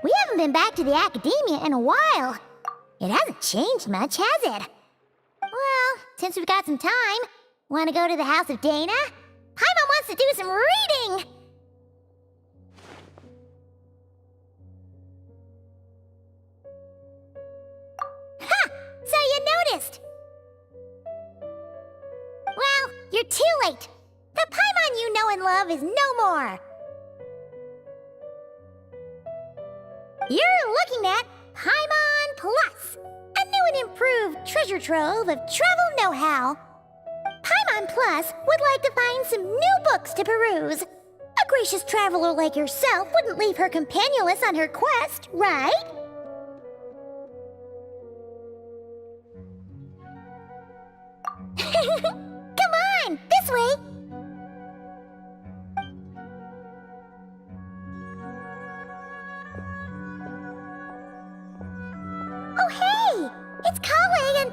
We haven't been back to the academia in a while. It hasn't changed much, has it? Well, since we've got some time, want to go to the house of Dana? Paimon wants to do some reading! Ha! So you noticed! Well, you're too late. The Paimon you know and love is no more. You're looking at Paimon Plus, a new and improved treasure trove of travel know-how. Paimon Plus would like to find some new books to peruse. A gracious traveler like yourself wouldn't leave her companionless on her quest, right? Come on, this way! Oh, hey! It's Kale and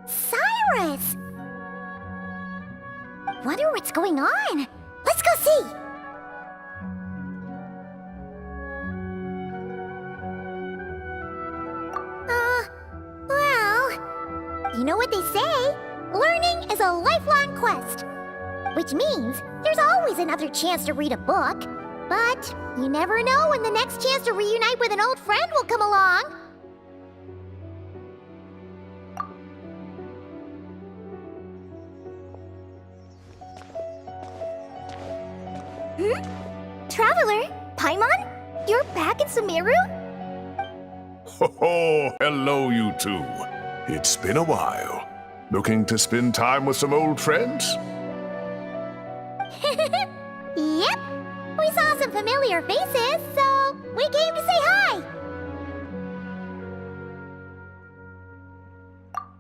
Cyrus! Wonder what's going on. Let's go see! Well, you know what they say? Learning is a lifelong quest. Which means there's always another chance to read a book. But you never know when the next chance to reunite with an old friend will come along. Traveler, Paimon? You're back in Sumeru? Ho, hello you two. It's been a while. Looking to spend time with some old friends? Yep. We saw some familiar faces, so we came to say hi.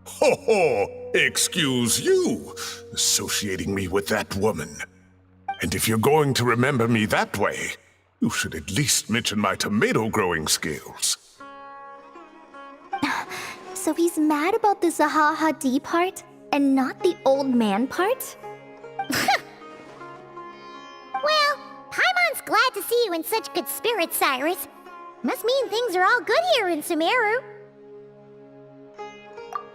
Ho, excuse you, associating me with that woman. And if you're going to remember me that way, you should at least mention my tomato growing skills. So he's mad about the Zaha D part, and not the old man part? Well, Paimon's glad to see you in such good spirits, Cyrus. Must mean things are all good here in Sumeru.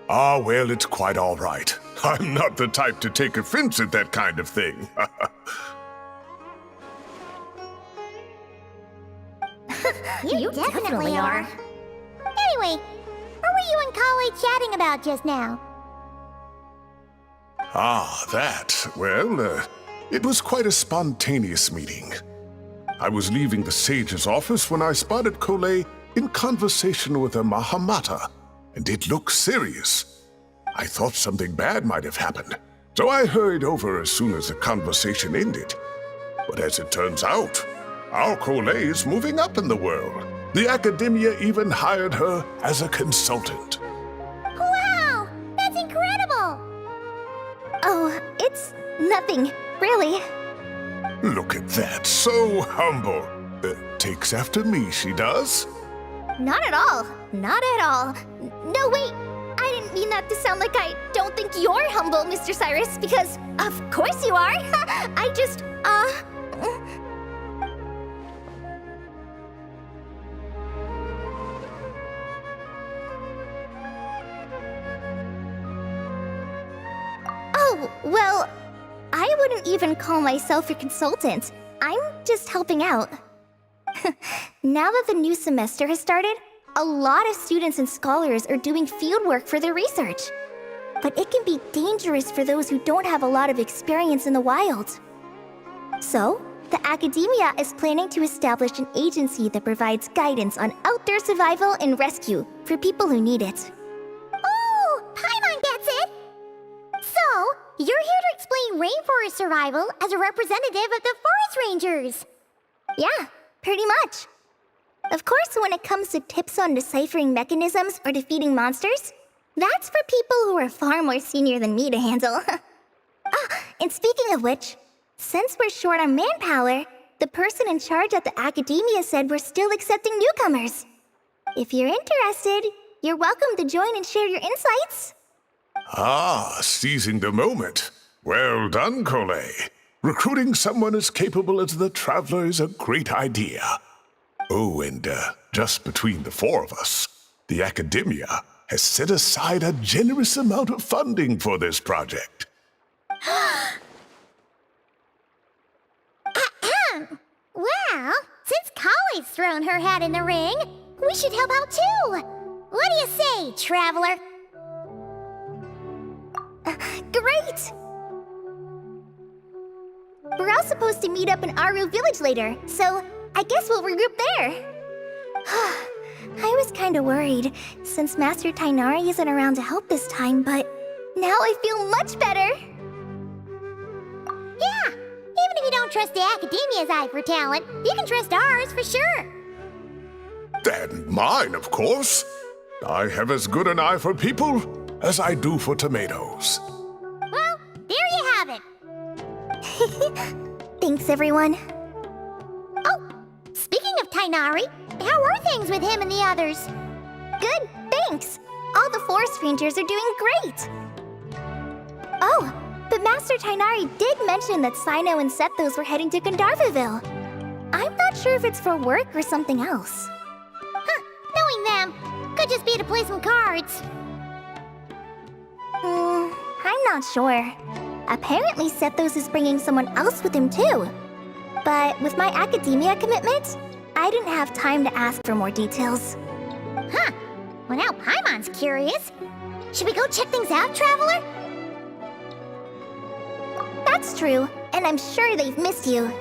Ah, well, it's quite all right. I'm not the type to take offense at that kind of thing. You definitely are. Anyway, what were you and Kale chatting about just now? Ah, that. Well, it was quite a spontaneous meeting. I was leaving the sage's office when I spotted Kole in conversation with a Mahamata, and it looked serious. I thought something bad might have happened, so I hurried over as soon as the conversation ended. But as it turns out, our Kole is moving up in the world. The academia even hired her as a consultant. Wow! That's incredible! Oh, it's nothing, really. Look at that, so humble. Takes after me, she does. Not at all. Not at all. No, wait. I didn't mean that to sound like I don't think you're humble, Mr. Cyrus, because of course you are. I just, Oh, well, I wouldn't even call myself a consultant. I'm just helping out. Now that the new semester has started, a lot of students and scholars are doing fieldwork for their research. But it can be dangerous for those who don't have a lot of experience in the wild. So, the academia is planning to establish an agency that provides guidance on outdoor survival and rescue for people who need it. Oh, Paimon gets it! So, you're here to explain rainforest survival as a representative of the forest rangers. Yeah, pretty much. Of course, when it comes to tips on deciphering mechanisms or defeating monsters, that's for people who are far more senior than me to handle. And speaking of which, since we're short on manpower, the person in charge at the academia said we're still accepting newcomers. If you're interested, you're welcome to join and share your insights. Ah, seizing the moment. Well done, Cole. Recruiting someone as capable as the Traveler is a great idea. Oh, and just between the four of us, the academia has set aside a generous amount of funding for this project. Well, since Kali's thrown her hat in the ring, we should help out too. What do you say, Traveler? Great! We're all supposed to meet up in Aru Village later, so I guess we'll regroup there. I was kinda worried, since Master Tainari isn't around to help this time, but now I feel much better. Yeah, even if you don't trust the academia's eye for talent, you can trust ours for sure. And mine, of course. I have as good an eye for people as I do for tomatoes. Well, there you have it. Thanks, everyone. Oh, speaking of Tainari, how are things with him and the others? Good, thanks. All the forest rangers are doing great. Oh, but Master Tainari did mention that Sino and Sethos were heading to Gandharvaville. I'm not sure if it's for work or something else. Huh, knowing them, could just be to play some cards. I'm not sure. Apparently Sethos is bringing someone else with him too. But with my academia commitment, I didn't have time to ask for more details. Huh, well now Paimon's curious. Should we go check things out, Traveler? That's true, and I'm sure they've missed you.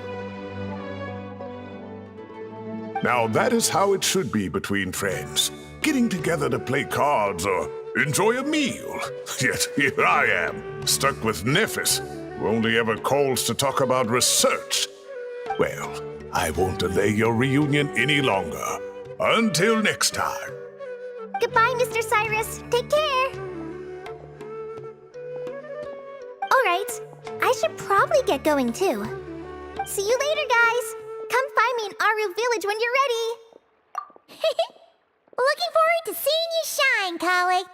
Now that is how it should be between friends. Getting together to play cards or enjoy a meal. Yet here I am, stuck with Nephis, who only ever calls to talk about research. Well, I won't delay your reunion any longer. Until next time. Goodbye, Mr. Cyrus. Take care. All right, I should probably get going too. See you later, guys. Come find me in Aru Village when you're ready. Looking forward to seeing you shine, Kali.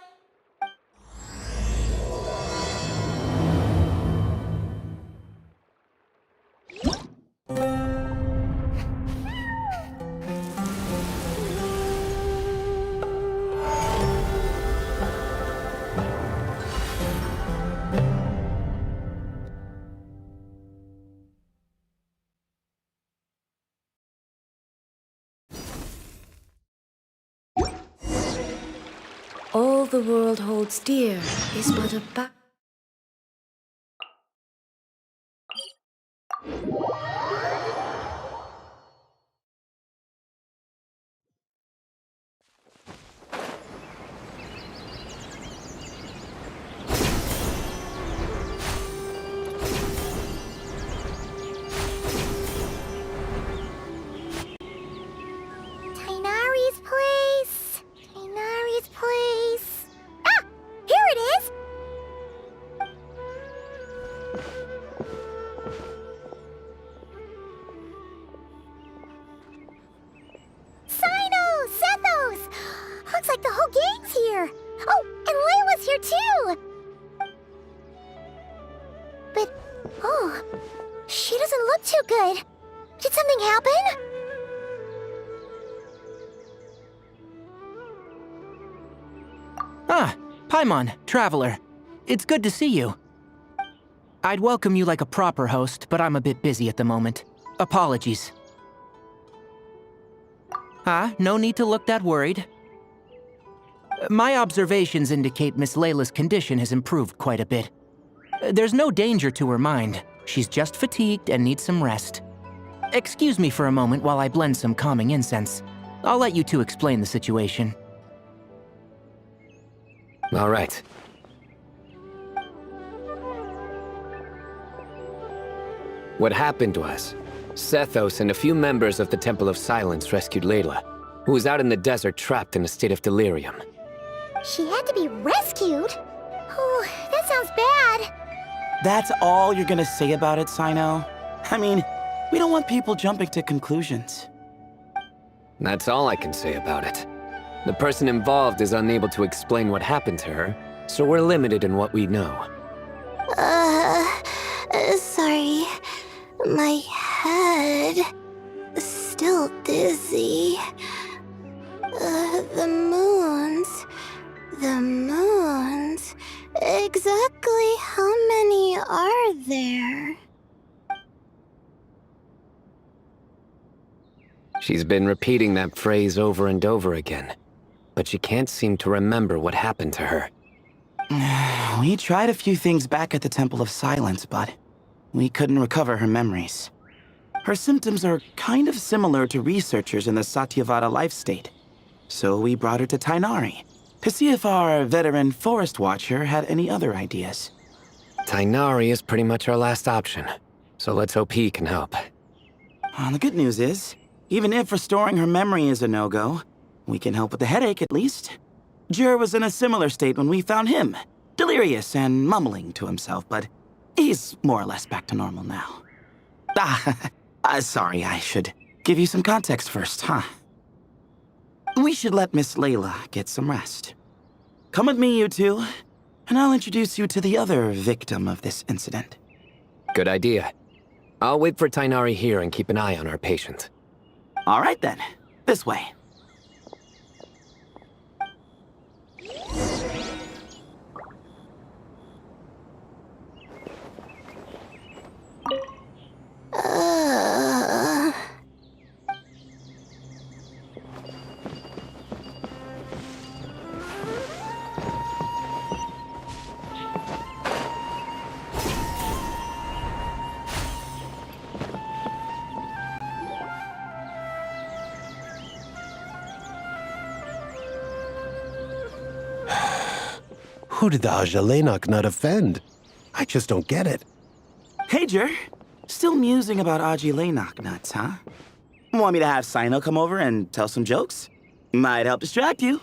All the world holds dear is but a Tainari's place. Tainari's place. Ah! Here it is! Sino! Sethos! Looks like the whole gang's here. Oh, and Layla's here too! But, oh, she doesn't look too good. Did something happen? Ah, Paimon, Traveler. It's good to see you. I'd welcome you like a proper host, but I'm a bit busy at the moment. Apologies. No need to look that worried. My observations indicate Miss Layla's condition has improved quite a bit. There's no danger to her mind. She's just fatigued and needs some rest. Excuse me for a moment while I blend some calming incense. I'll let you two explain the situation. All right. What happened was, Sethos and a few members of the Temple of Silence rescued Layla. who was out in the desert trapped in a state of delirium. She had to be rescued? Oh, that sounds bad. That's all you're gonna say about it, Sino? I mean, we don't want people jumping to conclusions. That's all I can say about it. The person involved is unable to explain what happened to her, so we're limited in what we know. Sorry. My head is still dizzy. The moons. Exactly how many are there? She's been repeating that phrase over and over again, but she can't seem to remember what happened to her. We tried a few things back at the Temple of Silence, but we couldn't recover her memories. Her symptoms are kind of similar to researchers in the Satyavada life state. So we brought her to Tainari to see if our veteran forest watcher had any other ideas. Tainari is pretty much our last option, so let's hope he can help. The good news is, even if restoring her memory is a no-go, we can help with the headache at least. Jur was in a similar state when we found him, delirious and mumbling to himself, but he's more or less back to normal now. Sorry, I should give you some context first, huh? We should let Miss Layla get some rest. Come with me, you two, and I'll introduce you to the other victim of this incident. Good idea. I'll wait for Tainari here and keep an eye on our patient. All right then, this way. Who did the Ajalenok nut offend? I just don't get it. Hey, Jur. Still musing about Aji Laynok nuts, huh? Want me to have Sino come over and tell some jokes? Might help distract you.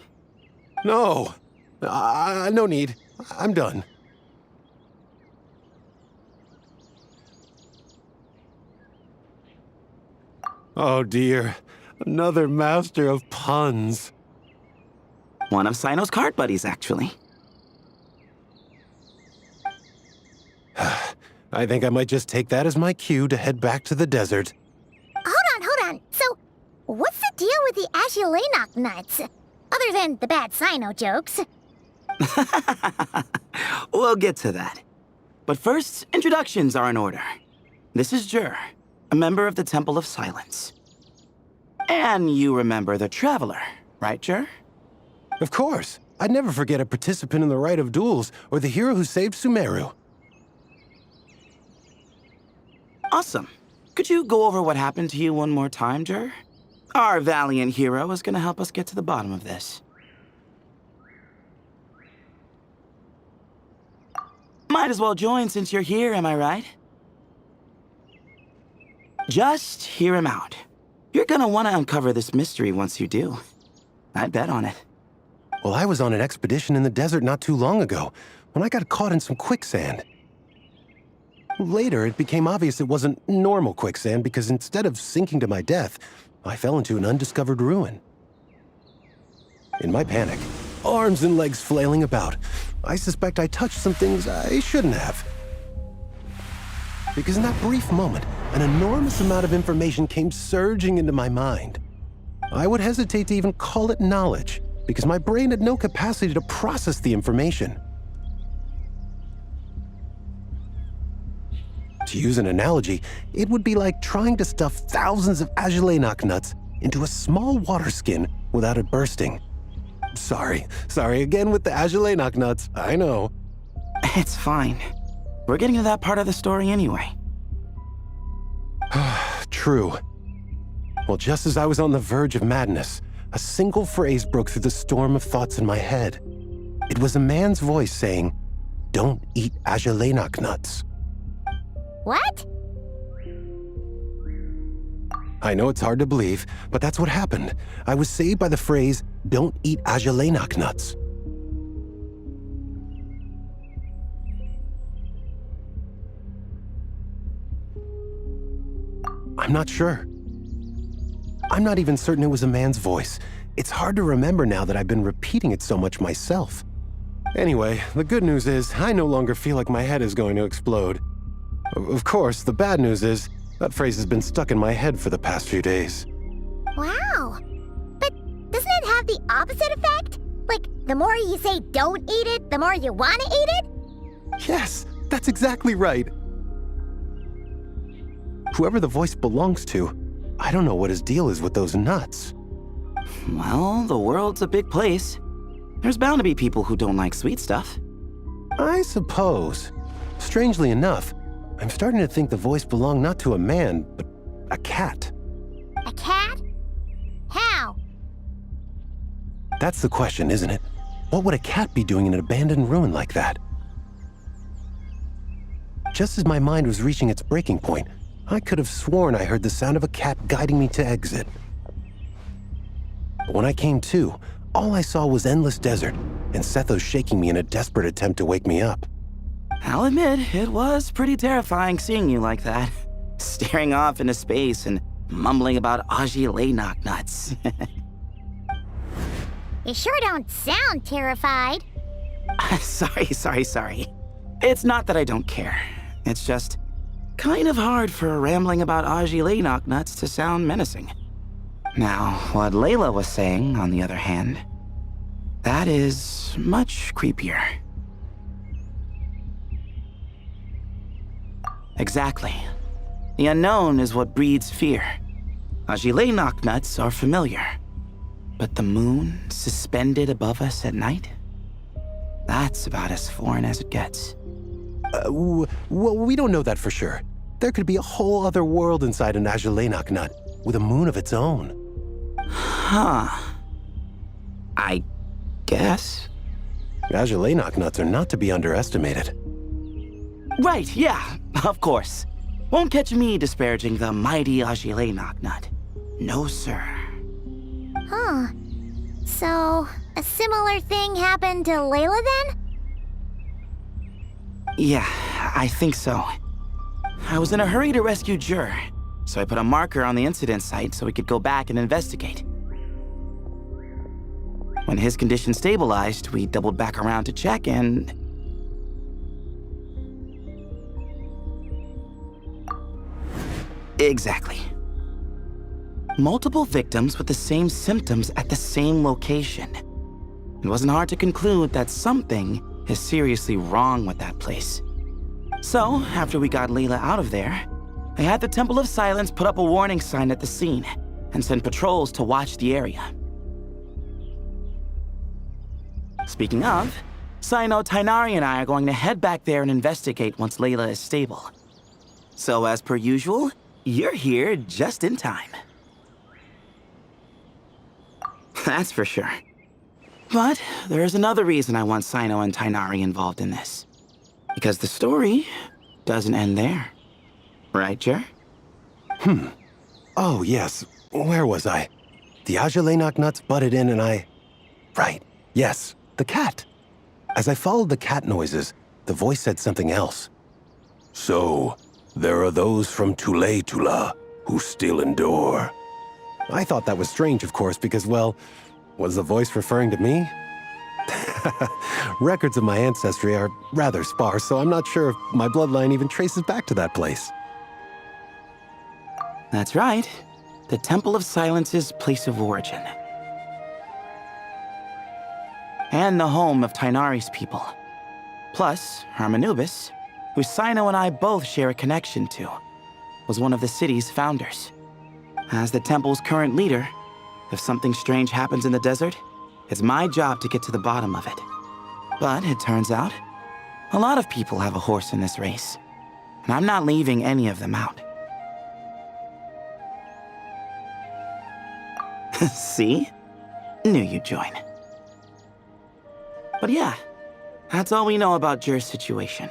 No. No need. I'm done. Oh dear. Another master of puns. One of Sino's card buddies, actually. I think I might just take that as my cue to head back to the desert. Hold on. So, what's the deal with the Ashilenok nuts? Other than the bad Sino jokes. We'll get to that. But first, introductions are in order. This is Jur, a member of the Temple of Silence. And you remember the Traveler, right, Jur? Of course. I'd never forget a participant in the Rite of Duels or the hero who saved Sumeru. Awesome. Could you go over what happened to you one more time, Jur? Our valiant hero is going to help us get to the bottom of this. Might as well join since you're here, am I right? Just hear him out. You're gonna want to uncover this mystery once you do. I'd bet on it. Well, I was on an expedition in the desert not too long ago when I got caught in some quicksand. Later, it became obvious it wasn't normal quicksand because instead of sinking to my death, I fell into an undiscovered ruin. In my panic, arms and legs flailing about, I suspect I touched some things I shouldn't have. Because in that brief moment, an enormous amount of information came surging into my mind. I would hesitate to even call it knowledge, because my brain had no capacity to process the information. To use an analogy, it would be like trying to stuff thousands of Ajalenok nuts into a small water skin without it bursting. Sorry again with the Ajalenok nuts, I know. It's fine. We're getting to that part of the story anyway. True. Well, just as I was on the verge of madness, a single phrase broke through the storm of thoughts in my head. It was a man's voice saying, "Don't eat Ajalenok nuts." What? I know it's hard to believe, but that's what happened. I was saved by the phrase, "Don't eat Ajalainak nuts." I'm not sure. I'm not even certain it was a man's voice. It's hard to remember now that I've been repeating it so much myself. Anyway, the good news is I no longer feel like my head is going to explode. Of course, the bad news is that phrase has been stuck in my head for the past few days. Wow. But doesn't it have the opposite effect? Like, the more you say don't eat it, the more you want to eat it? Yes, that's exactly right. Whoever the voice belongs to, I don't know what his deal is with those nuts. Well, the world's a big place. There's bound to be people who don't like sweet stuff. I suppose. Strangely enough, I'm starting to think the voice belonged not to a man, but a cat. A cat? How? That's the question, isn't it? What would a cat be doing in an abandoned ruin like that? Just as my mind was reaching its breaking point, I could have sworn I heard the sound of a cat guiding me to exit. But when I came to, all I saw was endless desert, and Sethos shaking me in a desperate attempt to wake me up. I'll admit, it was pretty terrifying seeing you like that. Staring off into space and mumbling about Ajalainak nuts. You sure don't sound terrified. Sorry. It's not that I don't care. It's just kind of hard for rambling about Ajalainak nuts to sound menacing. Now, what Layla was saying, on the other hand, that is much creepier. Exactly. The unknown is what breeds fear. Ajalainak nuts are familiar. But the moon suspended above us at night? That's about as foreign as it gets. Well, we don't know that for sure. There could be a whole other world inside an Ajalainak nut, with a moon of its own. Huh. I guess. Ajalainak nuts are not to be underestimated. Right, yeah, of course. Won't catch me disparaging the mighty Ajalainak nut. No, sir. Huh. So, a similar thing happened to Layla then? Yeah, I think so. I was in a hurry to rescue Jur, so I put a marker on the incident site so we could go back and investigate. When his condition stabilized, we doubled back around to check and... Exactly. Multiple victims with the same symptoms at the same location. It wasn't hard to conclude that something is seriously wrong with that place. So, after we got Layla out of there, I had the Temple of Silence put up a warning sign at the scene and send patrols to watch the area. Speaking of, Sino, Tainari, and I are going to head back there and investigate once Layla is stable. So, as per usual, you're here just in time. That's for sure. But there's another reason I want Sino and Tainari involved in this. Because the story doesn't end there. Right, Jer? Oh, yes. Where was I? The Ajalainak nuts butted in and I... Right. Yes, the cat. As I followed the cat noises, the voice said something else. So, there are those from Tula who still endure. I thought that was strange, of course, because, well, was the voice referring to me? Records of my ancestry are rather sparse, so I'm not sure if my bloodline even traces back to that place. That's right. The Temple of Silence's place of origin. And the home of Tainari's people. Plus, Hermanubis, who Sino and I both share a connection to, was one of the city's founders. As the temple's current leader, if something strange happens in the desert, it's my job to get to the bottom of it. But it turns out, a lot of people have a horse in this race, and I'm not leaving any of them out. See? Knew you'd join. But yeah, that's all we know about Jur's situation.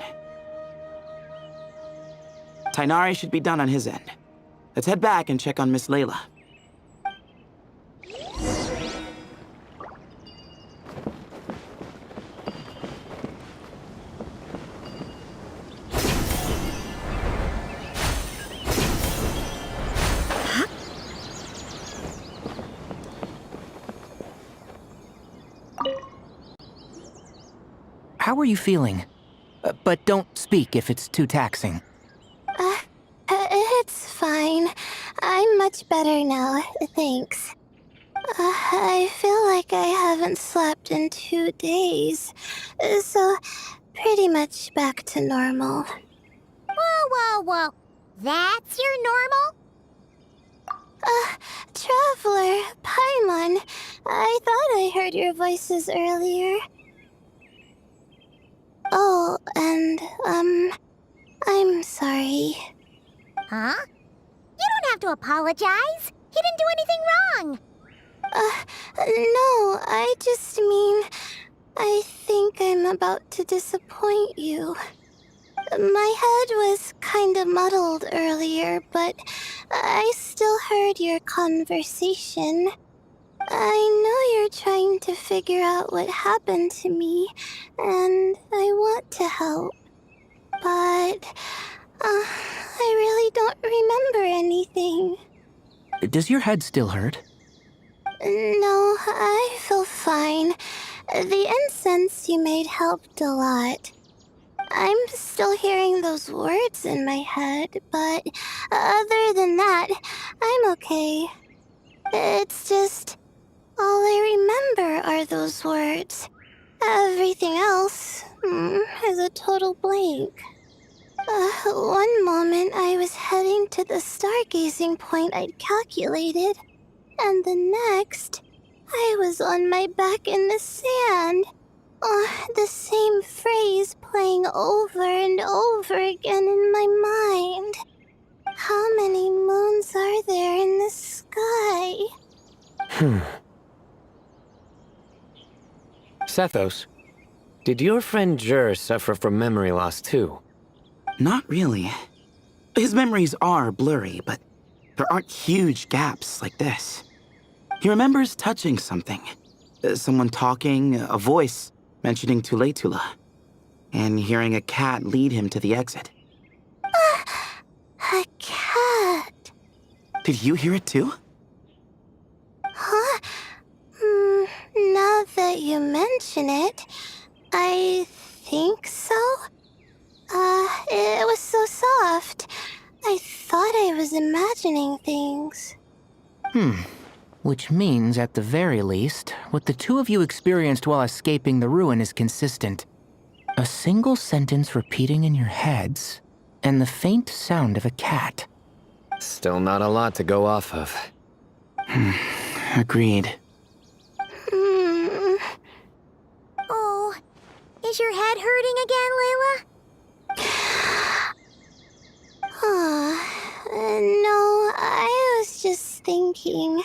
Tainari should be done on his end. Let's head back and check on Miss Layla. How are you feeling? But don't speak if it's too taxing. It's fine. I'm much better now, thanks. I feel like I haven't slept in 2 days, so pretty much back to normal. Whoa. That's your normal? Traveler, Paimon, I thought I heard your voices earlier. Oh, and, I'm sorry. Huh? You don't have to apologize. He didn't do anything wrong. No, I just mean, I think I'm about to disappoint you. My head was kinda muddled earlier, but I still heard your conversation. I know you're trying to figure out what happened to me, and I want to help. But, I really don't remember anything. Does your head still hurt? No, I feel fine. The incense you made helped a lot. I'm still hearing those words in my head, but other than that, I'm okay. It's just, all I remember are those words. Everything else is a total blank. One moment I was heading to the stargazing point I'd calculated, and the next, I was on my back in the sand. The same phrase playing over and over again in my mind. How many moons are there in the sky? Sethos, did your friend Jur suffer from memory loss too? Not really. His memories are blurry, but there aren't huge gaps like this. He remembers touching something. Someone talking, a voice mentioning Tuletula, and hearing a cat lead him to the exit. A cat. Did you hear it too? Huh? Now that you mention it, I think so. It was so soft. I thought I was imagining things. Which means, at the very least, what the two of you experienced while escaping the ruin is consistent. A single sentence repeating in your heads, and the faint sound of a cat. Still not a lot to go off of. Agreed. Oh, is your head hurting again, Layla? No, I was just thinking.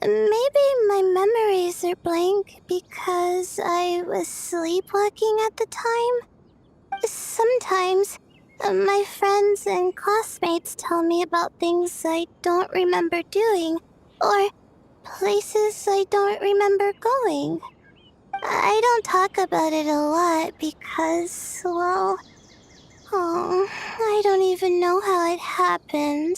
Maybe my memories are blank because I was sleepwalking at the time. Sometimes, my friends and classmates tell me about things I don't remember doing, or places I don't remember going. I don't talk about it a lot because, well, I don't even know how it happened.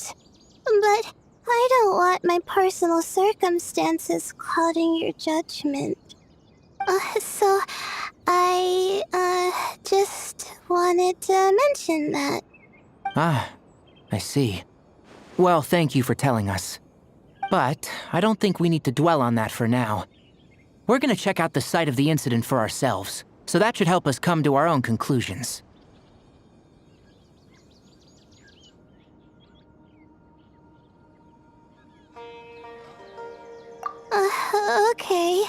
But I don't want my personal circumstances clouding your judgment. So I, just wanted to mention that. Ah, I see. Well, thank you for telling us. But I don't think we need to dwell on that for now. We're gonna check out the site of the incident for ourselves, so that should help us come to our own conclusions. Okay.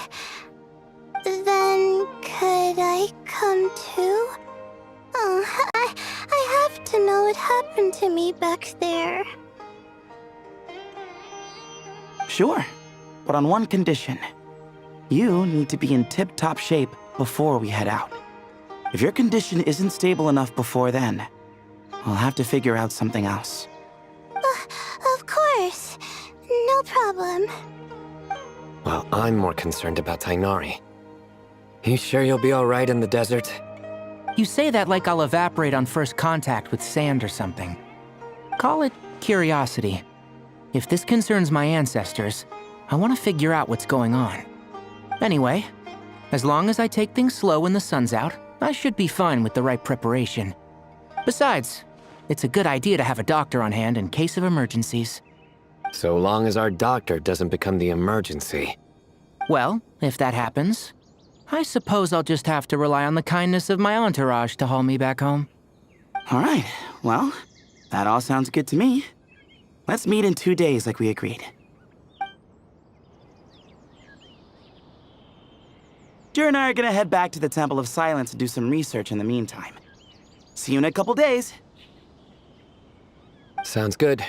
Then could I come too? I have to know what happened to me back there. Sure, but on one condition. You need to be in tip-top shape before we head out. If your condition isn't stable enough before then, we'll have to figure out something else. Of course. No problem. Well, I'm more concerned about Tainari. You sure you'll be alright in the desert? You say that like I'll evaporate on first contact with sand or something. Call it curiosity. If this concerns my ancestors, I want to figure out what's going on. Anyway, as long as I take things slow when the sun's out, I should be fine with the right preparation. Besides, it's a good idea to have a doctor on hand in case of emergencies. So long as our doctor doesn't become the emergency. Well, if that happens, I suppose I'll just have to rely on the kindness of my entourage to haul me back home. All right, well, that all sounds good to me. Let's meet in 2 days like we agreed. Jer and I are gonna head back to the Temple of Silence and do some research in the meantime. See you in a couple days. Sounds good.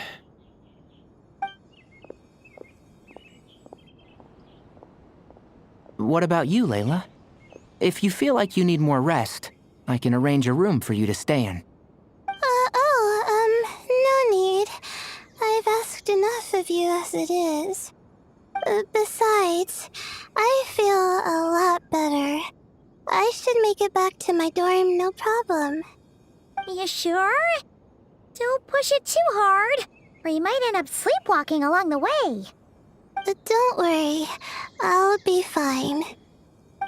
What about you, Layla? If you feel like you need more rest, I can arrange a room for you to stay in. No need. I've asked enough of you as it is. Besides, I feel a lot better. I should make it back to my dorm, no problem. You sure? Don't push it too hard, or you might end up sleepwalking along the way. Don't worry, I'll be fine.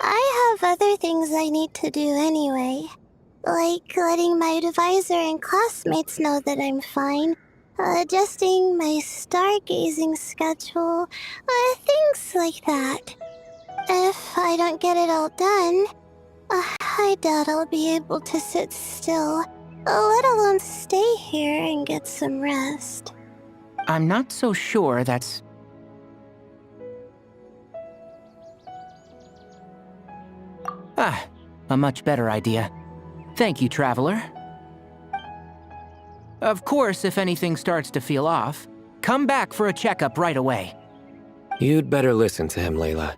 I have other things I need to do anyway. Like letting my advisor and classmates know that I'm fine, adjusting my stargazing schedule, things like that. If I don't get it all done, I doubt I'll be able to sit still, let alone stay here and get some rest. I'm not so sure that's... a much better idea. Thank you, Traveler. Of course, if anything starts to feel off, come back for a checkup right away. You'd better listen to him, Layla,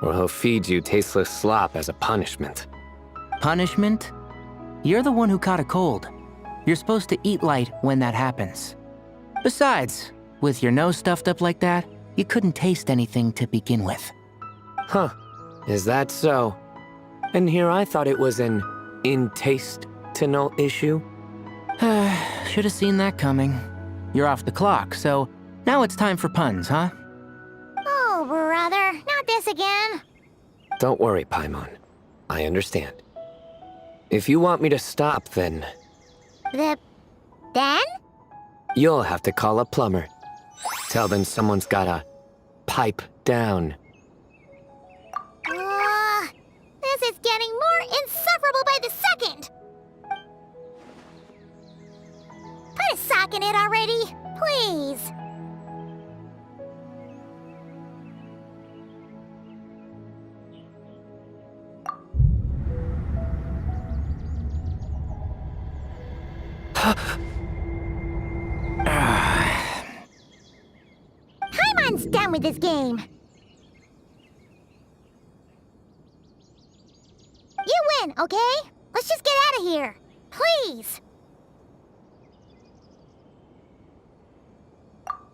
or he'll feed you tasteless slop as a punishment. Punishment? You're the one who caught a cold. You're supposed to eat light when that happens. Besides, with your nose stuffed up like that, you couldn't taste anything to begin with. Huh, is that so? And here I thought it was an in-taste-to-know issue. Should have seen that coming. You're off the clock, so now it's time for puns, huh? Oh, brother, not this again. Don't worry, Paimon. I understand. If you want me to stop, then Then? you'll have to call a plumber. Tell them someone's gotta pipe down. This is getting more insufferable by the second. Put a sock in it already, please. Paimon's done with this game. You win, okay? Let's just get out of here. Please.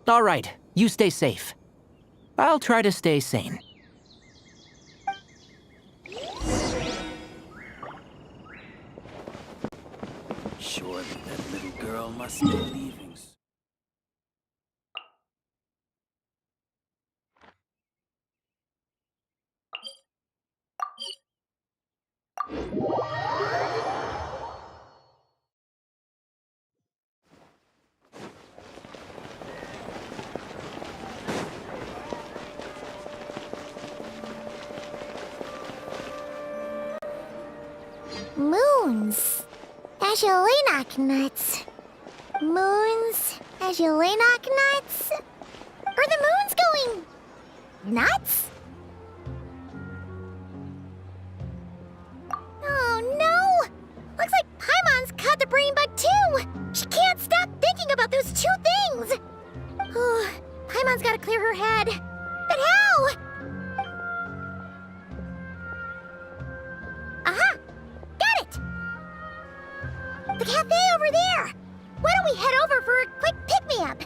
All right, you stay safe. I'll try to stay sane. Surely that little girl must be leaving. Moons. As you knock nuts. Moons. As you knock nuts. Are the moons going nuts? Oh no! Looks like Paimon's caught the brain bug too! She can't stop thinking about those two things! Oh, Paimon's gotta clear her head. But how? Aha! Got it! The cafe over there! Why don't we head over for a quick pick-me-up?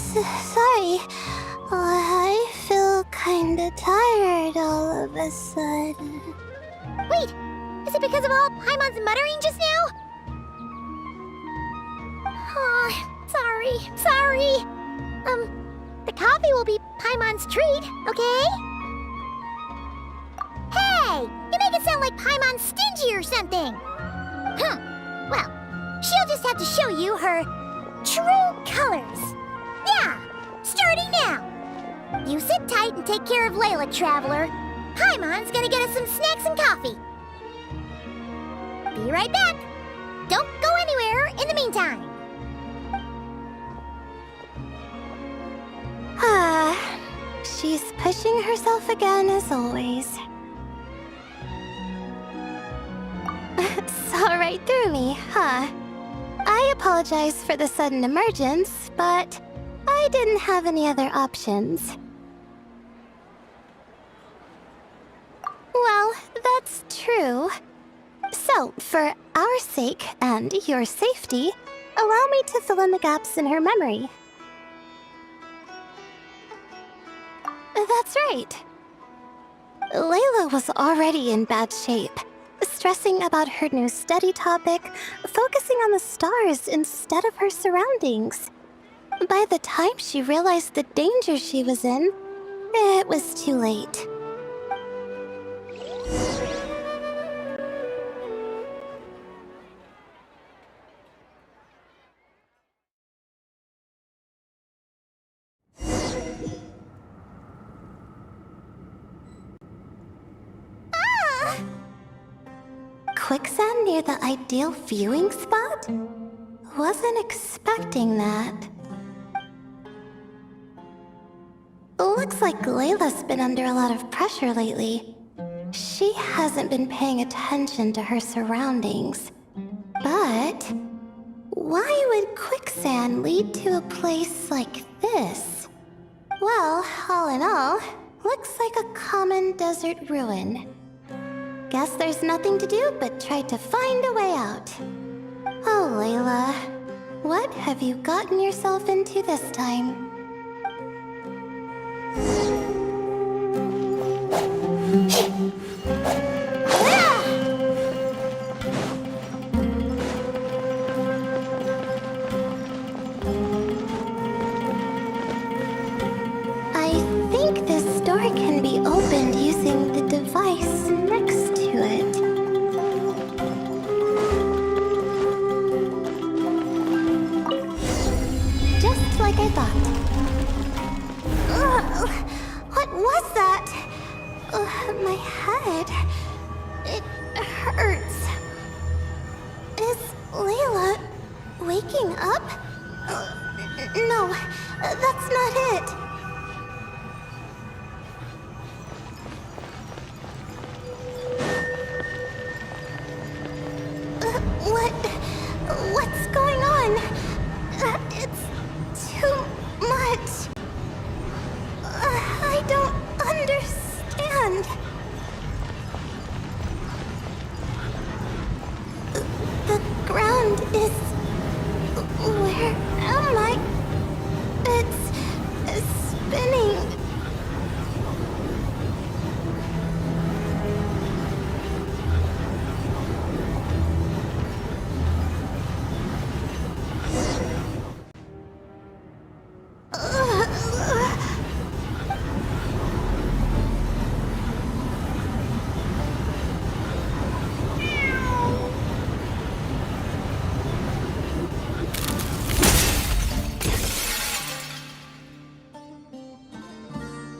Sorry. I feel kinda tired all of a sudden. Wait! Is it because of all Paimon's muttering just now? Oh, sorry. The coffee will be Paimon's treat, okay? Hey! You make it sound like Paimon's stingy or something! Huh. Well, she'll just have to show you her true colors. Yeah! Starting now! You sit tight and take care of Layla, Traveler. Paimon's gonna get us some snacks and coffee. Be right back. Don't go anywhere in the meantime. She's pushing herself again as always. Saw right through me, huh? I apologize for the sudden emergence, but I didn't have any other options. Well, that's true. So, for our sake and your safety, allow me to fill in the gaps in her memory. That's right. Layla was already in bad shape, stressing about her new study topic, focusing on the stars instead of her surroundings. By the time she realized the danger she was in, it was too late. Quicksand near the ideal viewing spot? Wasn't expecting that. Looks like Layla's been under a lot of pressure lately. She hasn't been paying attention to her surroundings. But why would quicksand lead to a place like this? Well, all in all, looks like a common desert ruin. Guess there's nothing to do but try to find a way out. Oh, Layla, what have you gotten yourself into this time? I think this door can be opened using the device next to it. Just like I thought. Ugh, what was that? My head. It hurts. Is Layla waking up? No, that's not it. What's going on? It's too much. I don't understand. The ground is... Where am I? It's spinning.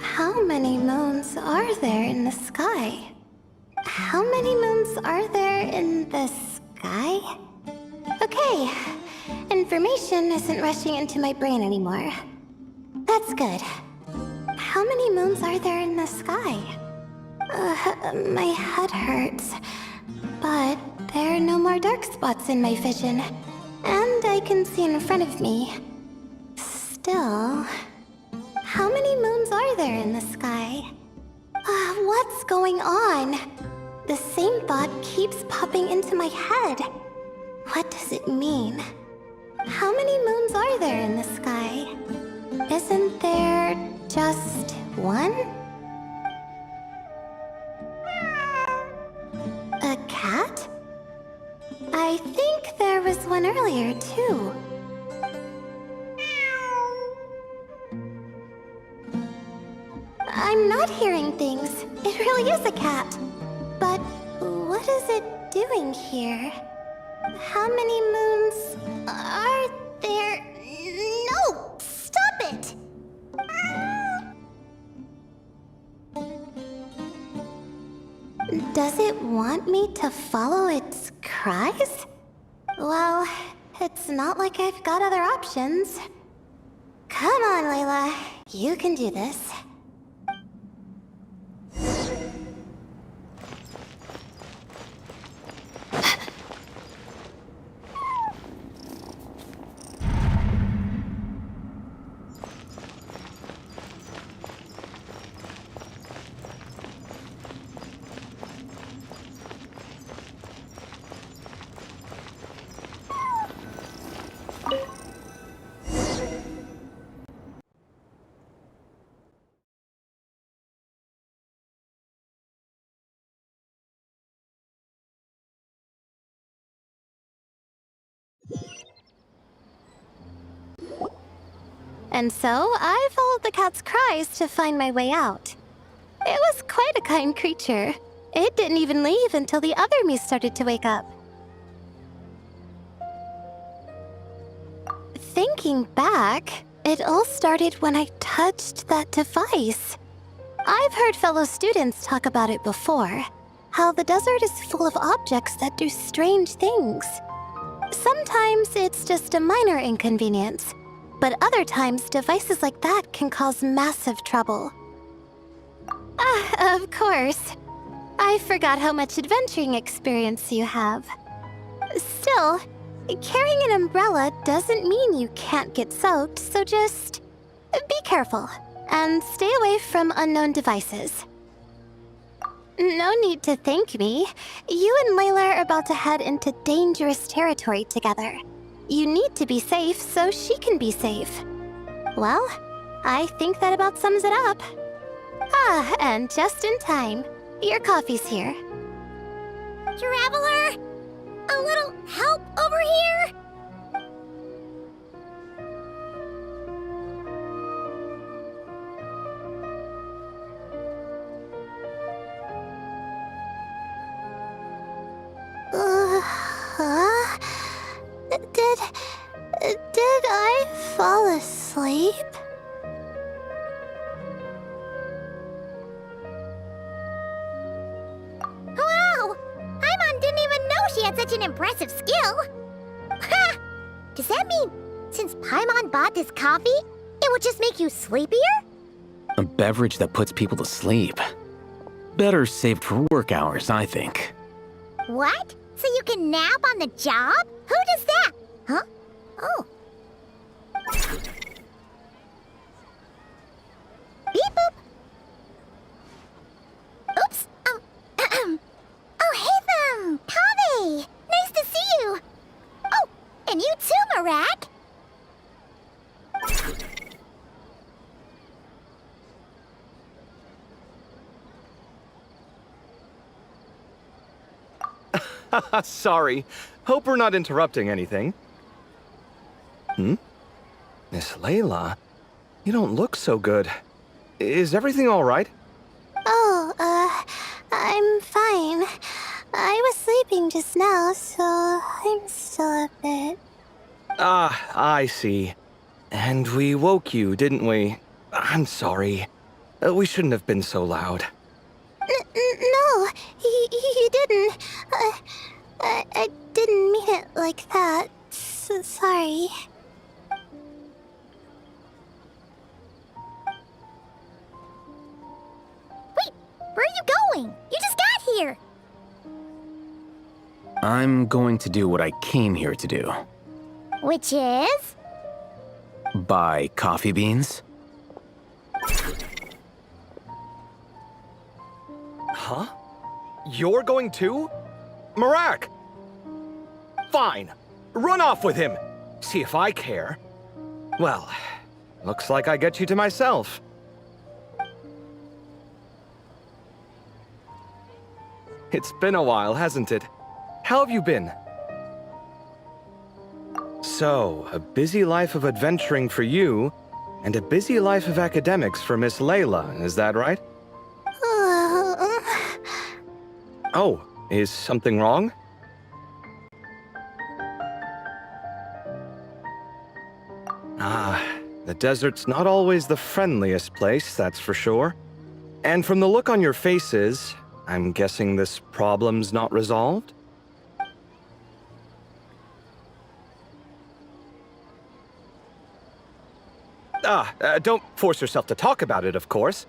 How many moons are there in the sky? How many moons are there in the sky? Okay, information isn't rushing into my brain anymore. That's good. How many moons are there in the sky? My head hurts. But there are no more dark spots in my vision. And I can see in front of me. Still... How many moons are there in the sky? What's going on? The same thought keeps popping into my head. What does it mean? How many moons are there in the sky? Isn't there just one? A cat? I think there was one earlier, too. I'm not hearing things. It really is a cat. But what is it doing here? How many moons are there? No! Stop it! Does it want me to follow its cries? Well, it's not like I've got other options. Come on, Layla. You can do this. And so, I followed the cat's cries to find my way out. It was quite a kind creature. It didn't even leave until the other me started to wake up. Thinking back, it all started when I touched that device. I've heard fellow students talk about it before. How the desert is full of objects that do strange things. Sometimes it's just a minor inconvenience. But other times, devices like that can cause massive trouble. Of course. I forgot how much adventuring experience you have. Still, carrying an umbrella doesn't mean you can't get soaked, so just be careful and stay away from unknown devices. No need to thank me. You and Layla are about to head into dangerous territory together. You need to be safe so she can be safe. Well, I think that about sums it up. And just in time. Your coffee's here. Traveler! A little help over here? Did I fall asleep? Wow! Paimon didn't even know she had such an impressive skill! Ha! Does that mean since Paimon bought this coffee, it would just make you sleepier? A beverage that puts people to sleep. Better saved for work hours, I think. What? So you can nap on the job? Who does that? Huh? Oh. Beep boop. Oops. Oh, hey, Kaveh! Nice to see you. Oh, and you too, Marak. Sorry. Hope we're not interrupting anything. Miss Layla, you don't look so good. Is everything all right? Oh, I'm fine. I was sleeping just now, so I'm still a bit... Ah, I see. And we woke you, didn't we? I'm sorry. We shouldn't have been so loud. No, you didn't. I didn't mean it like that. Sorry. Wait, where are you going? You just got here. I'm going to do what I came here to do. Which is? Buy coffee beans. Huh? You're going too? Marak! Fine. Run off with him. See if I care. Well, Looks like I get you to myself. It's been a while, hasn't it? How have you been? So, a busy life of adventuring for you, and a busy life of academics for Miss Layla, is that right? Oh, is something wrong? The desert's not always the friendliest place, that's for sure. And from the look on your faces, I'm guessing this problem's not resolved? Don't force yourself to talk about it, of course.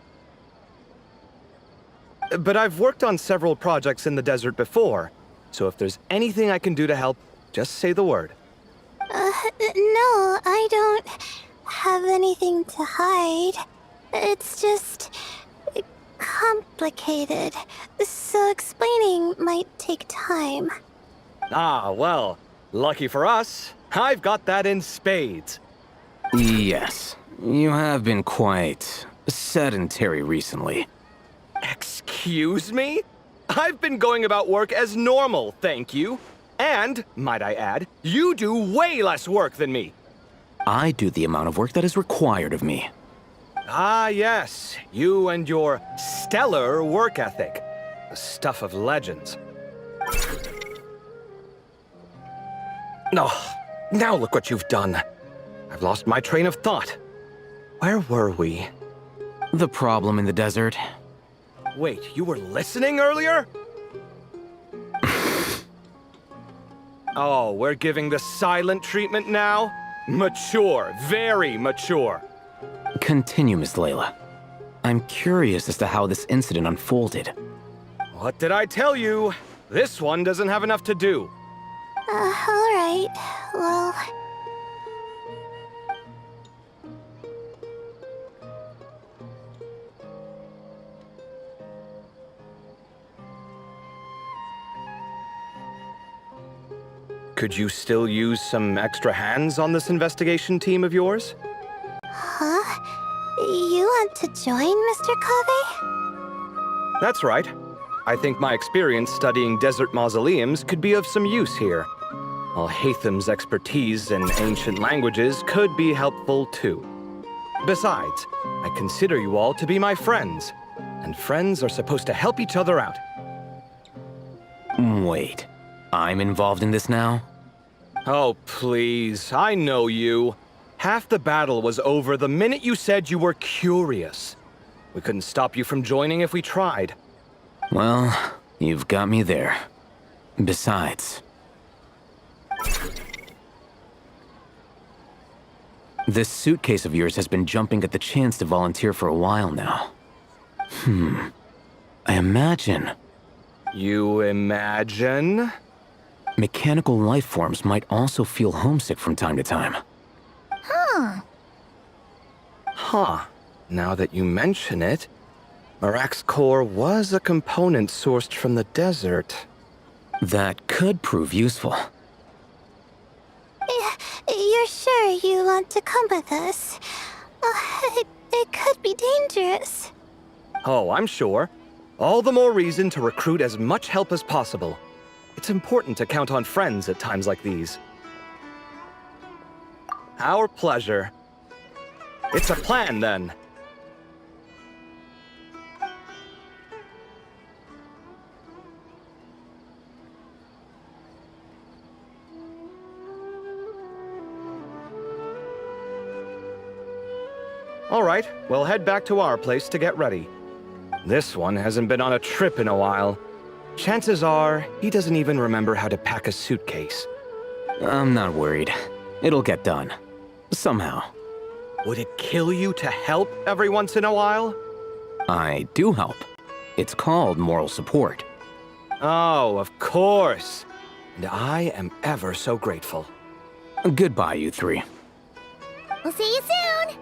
But I've worked on several projects in the desert before, so if there's anything I can do to help, just say the word. No, I don't have anything to hide. It's just complicated, so explaining might take time. Well, lucky for us, I've got that in spades. Yes, you have been quite sedentary recently. Excuse me? I've been going about work as normal, thank you. And, might I add, you do way less work than me. I do the amount of work that is required of me. Yes, you and your stellar work ethic. The stuff of legends. Now look what you've done. I've lost my train of thought. Where were we? The problem in the desert. Wait, you were listening earlier? Oh, we're giving the silent treatment now? Mature, very mature. Continue, Miss Layla. I'm curious as to how this incident unfolded. What did I tell you? This one doesn't have enough to do. Alright, well... Could you still use some extra hands on this investigation team of yours? Huh? You want to join, Mr. Covey? That's right. I think my experience studying desert mausoleums could be of some use here. While Hatham's expertise in ancient languages could be helpful too. Besides, I consider you all to be my friends, and friends are supposed to help each other out. Wait, I'm involved in this now? Oh, please, I know you. Half the battle was over the minute you said you were curious. We couldn't stop you from joining if we tried. Well, you've got me there. Besides... this suitcase of yours has been jumping at the chance to volunteer for a while now. I imagine... You imagine? Mechanical life forms might also feel homesick from time to time. Now that you mention it, Marak's core was a component sourced from the desert. That could prove useful. You're sure you want to come with us? It could be dangerous. Oh, I'm sure. All the more reason to recruit as much help as possible. It's important to count on friends at times like these. Our pleasure. It's a plan, then. All right, we'll head back to our place to get ready. This one hasn't been on a trip in a while. Chances are, he doesn't even remember how to pack a suitcase. I'm not worried. It'll get done. Somehow. Would it kill you to help every once in a while? I do help. It's called moral support. Oh, of course. And I am ever so grateful. Goodbye, you three. We'll see you soon!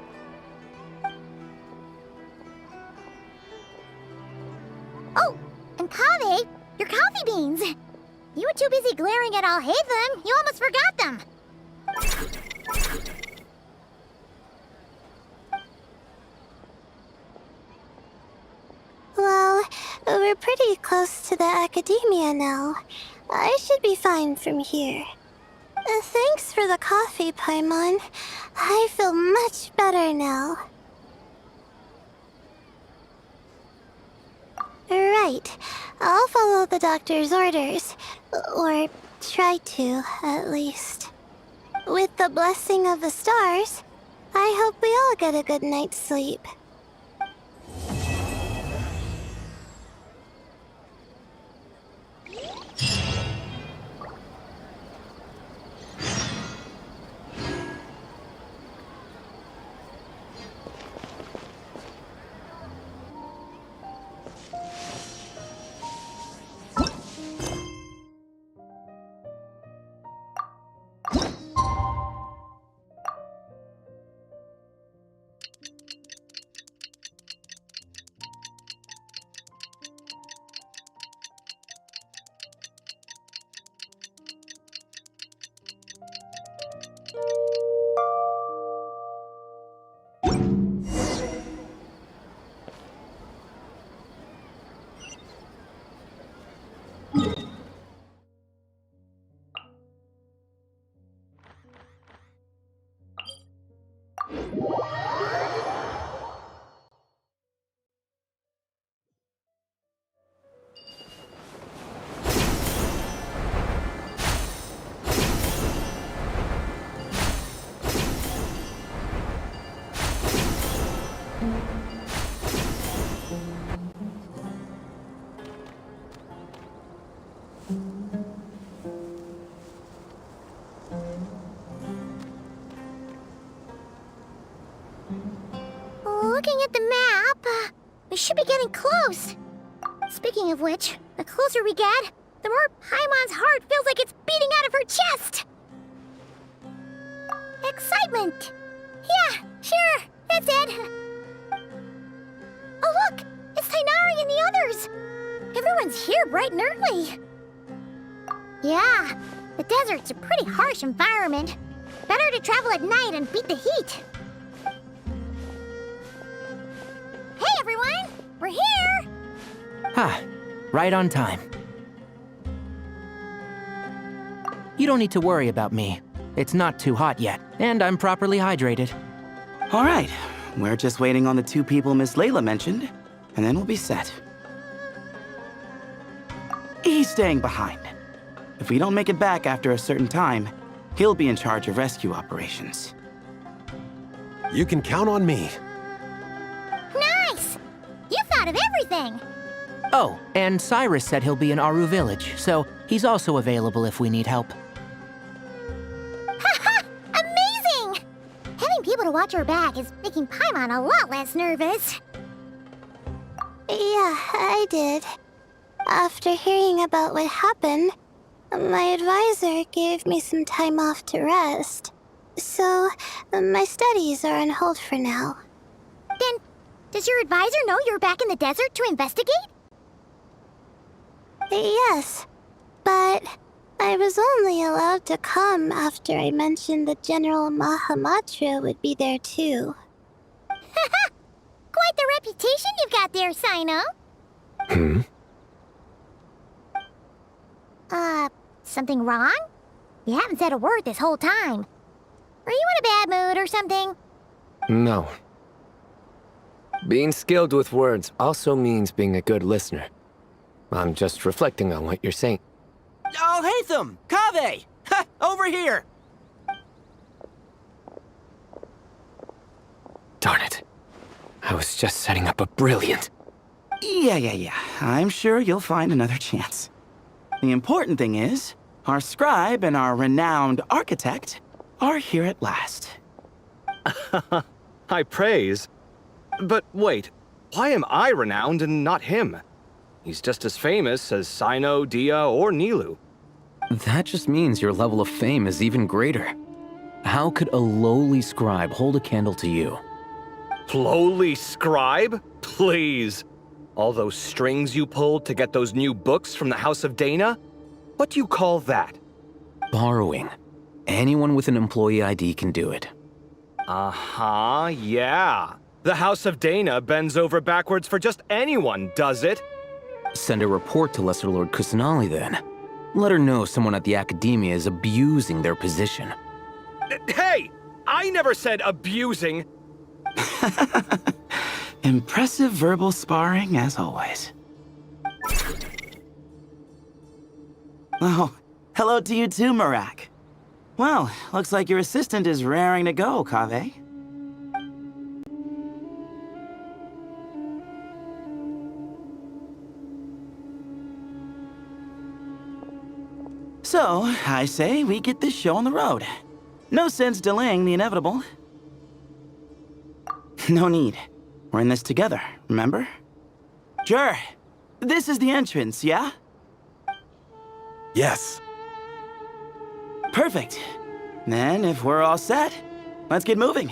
Oh, and Kaveh, your coffee beans! You were too busy glaring at Al-Haytham, you almost forgot them! We're pretty close to the academia now. I should be fine from here. Thanks for the coffee, Paimon. I feel much better now. Right. I'll follow the doctor's orders. Or try to, at least. With the blessing of the stars, I hope we all get a good night's sleep. Looking at the map, we should be getting close. Speaking of which, the closer we get, the more Paimon's heart feels like it's beating out of her chest. Excitement! Yeah, sure, that's it. Oh look, it's Tainari and the others. Everyone's here bright and early. Yeah, the desert's a pretty harsh environment. Better to travel at night and beat the heat. Hey everyone, we're here! Ha! Right on time. You don't need to worry about me. It's not too hot yet, and I'm properly hydrated. All right, we're just waiting on the 2 people Miss Layla mentioned, and then we'll be set. He's staying behind. If we don't make it back after a certain time, he'll be in charge of rescue operations. You can count on me. Nice! You thought of everything! Oh, and Cyrus said he'll be in Aru Village, so he's also available if we need help. Haha! Amazing! Having people to watch our back is making Paimon a lot less nervous. Yeah, I did. After hearing about what happened, my advisor gave me some time off to rest. So, my studies are on hold for now. Then, does your advisor know you're back in the desert to investigate? Yes, but I was only allowed to come after I mentioned that General Mahamatra would be there too. Haha! Quite the reputation you've got there, Sino. Something wrong? You haven't said a word this whole time. Are you in a bad mood or something? No. Being skilled with words also means being a good listener. I'm just reflecting on what you're saying. Oh, Hatham! Kaveh! Ha! Over here! Darn it. I was just setting up a brilliant... Yeah. I'm sure you'll find another chance. The important thing is, our scribe and our renowned architect are here at last. High praise. But wait, why am I renowned and not him? He's just as famous as Sino, Dia, or Nilu. That just means your level of fame is even greater. How could a lowly scribe hold a candle to you? Lowly scribe? Please. All those strings you pulled to get those new books from the House of Dana? What do you call that? Borrowing. Anyone with an employee ID can do it. Yeah. The House of Dana bends over backwards for just anyone, does it? Send a report to Lesser Lord Kusanali then. Let her know someone at the Academia is abusing their position. Hey! I never said abusing! Impressive verbal sparring, as always. Oh, hello to you too, Marak. Well, looks like your assistant is raring to go, Kaveh. So, I say we get this show on the road. No sense delaying the inevitable. No need. We're in this together, remember? Sure. This is the entrance, yeah? Yes. Perfect. Then, if we're all set, let's get moving.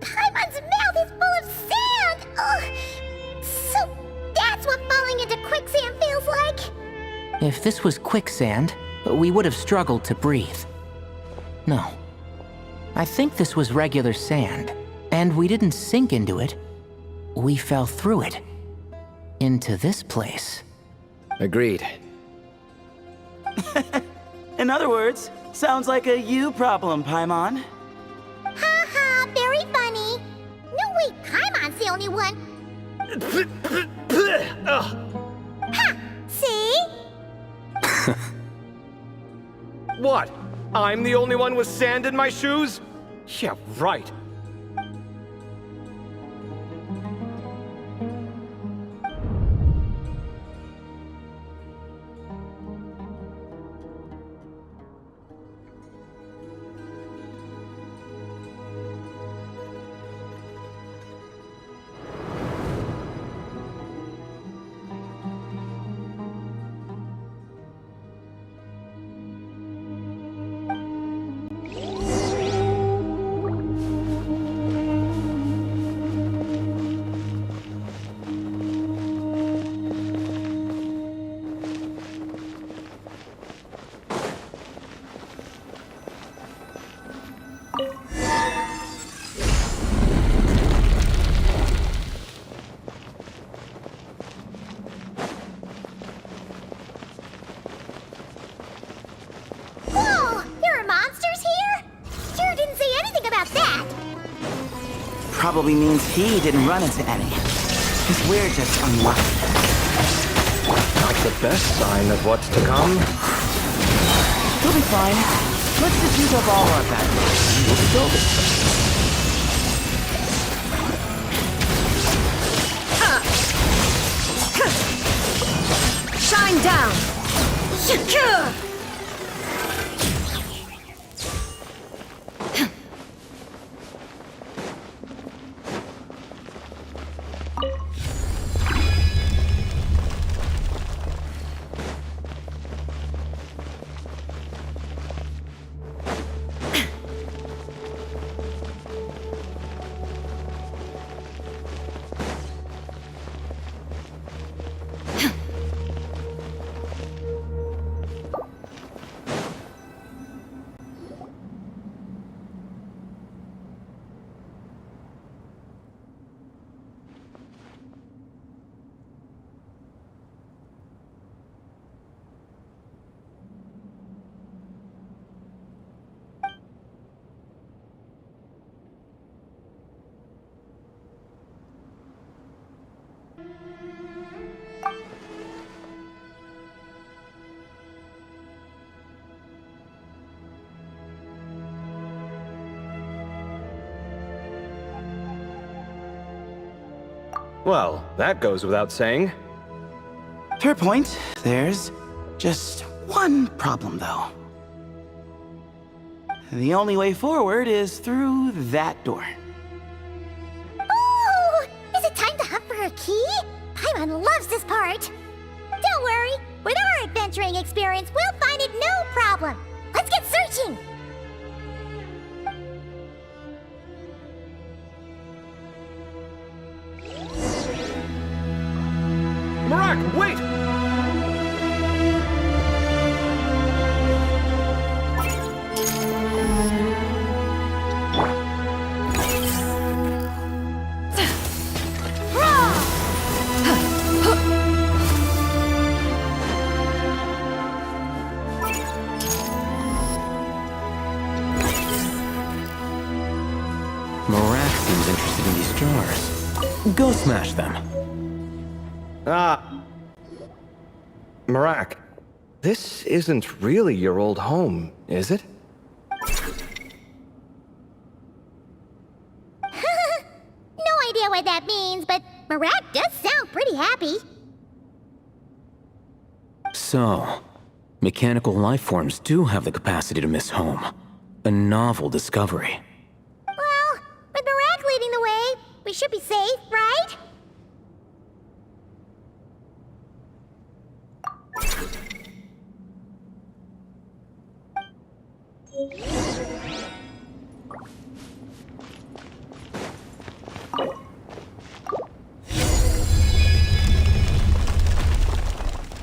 Paimon's mouth is full of sand! Ugh. So that's what falling into quicksand feels like? If this was quicksand, we would have struggled to breathe. No. I think this was regular sand, and we didn't sink into it. We fell through it. Into this place. Agreed. In other words, sounds like a you problem, Paimon. Ha ha, very funny. No, wait, Paimon's the only one. Ha! See? What? I'm the only one with sand in my shoes? Yeah, right. Whoa! There are monsters here? Sure didn't say anything about that. Probably means he didn't run into any. 'Cause we're just unlucky. Not the best sign of what's to come. We'll be fine. Let's just use up all our batteries. We'll be golden. Shine down! Secure! Well, that goes without saying. Fair point. There's just one problem, though. The only way forward is through that door. Oh! Is it time to hunt for a key? Paimon loves this part. Don't worry. With our adventuring experience, we'll find it no problem. Let's get searching. Marak, wait! Marak seems interested in these jars. Go smash them. Marak, this isn't really your old home, is it? No idea what that means, but Marak does sound pretty happy. So, mechanical life forms do have the capacity to miss home. A novel discovery. Well, with Marak leading the way, we should be safe, right?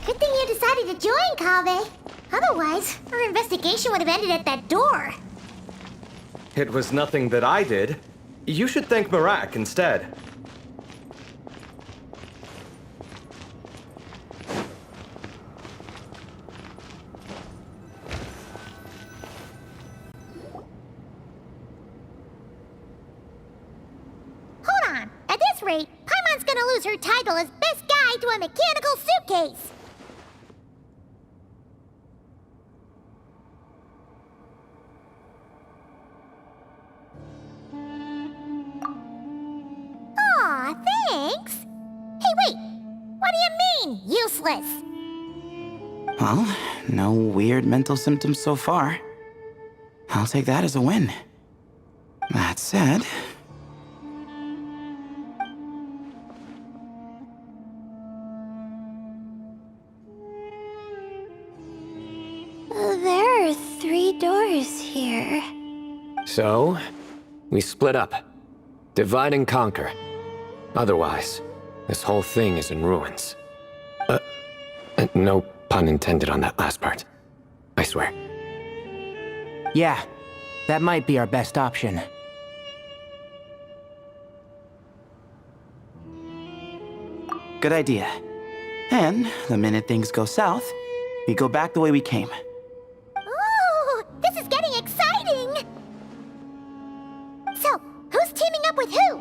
Good thing you decided to join, Kaveh. Otherwise, our investigation would have ended at that door. It was nothing that I did. You should thank Marak instead. Hold on. At this rate, Paimon's gonna lose her title as best guide to a mechanical suitcase. Aw, thanks. Hey, wait. What do you mean, useless? Well, no weird mental symptoms so far. I'll take that as a win. That said... There are 3 doors here. So, we split up. Divide and conquer. Otherwise, this whole thing is in ruins. No pun intended on that last part. I swear. Yeah, that might be our best option. Good idea. And the minute things go south, we go back the way we came. Ooh, this is getting exciting! So, who's teaming up with who?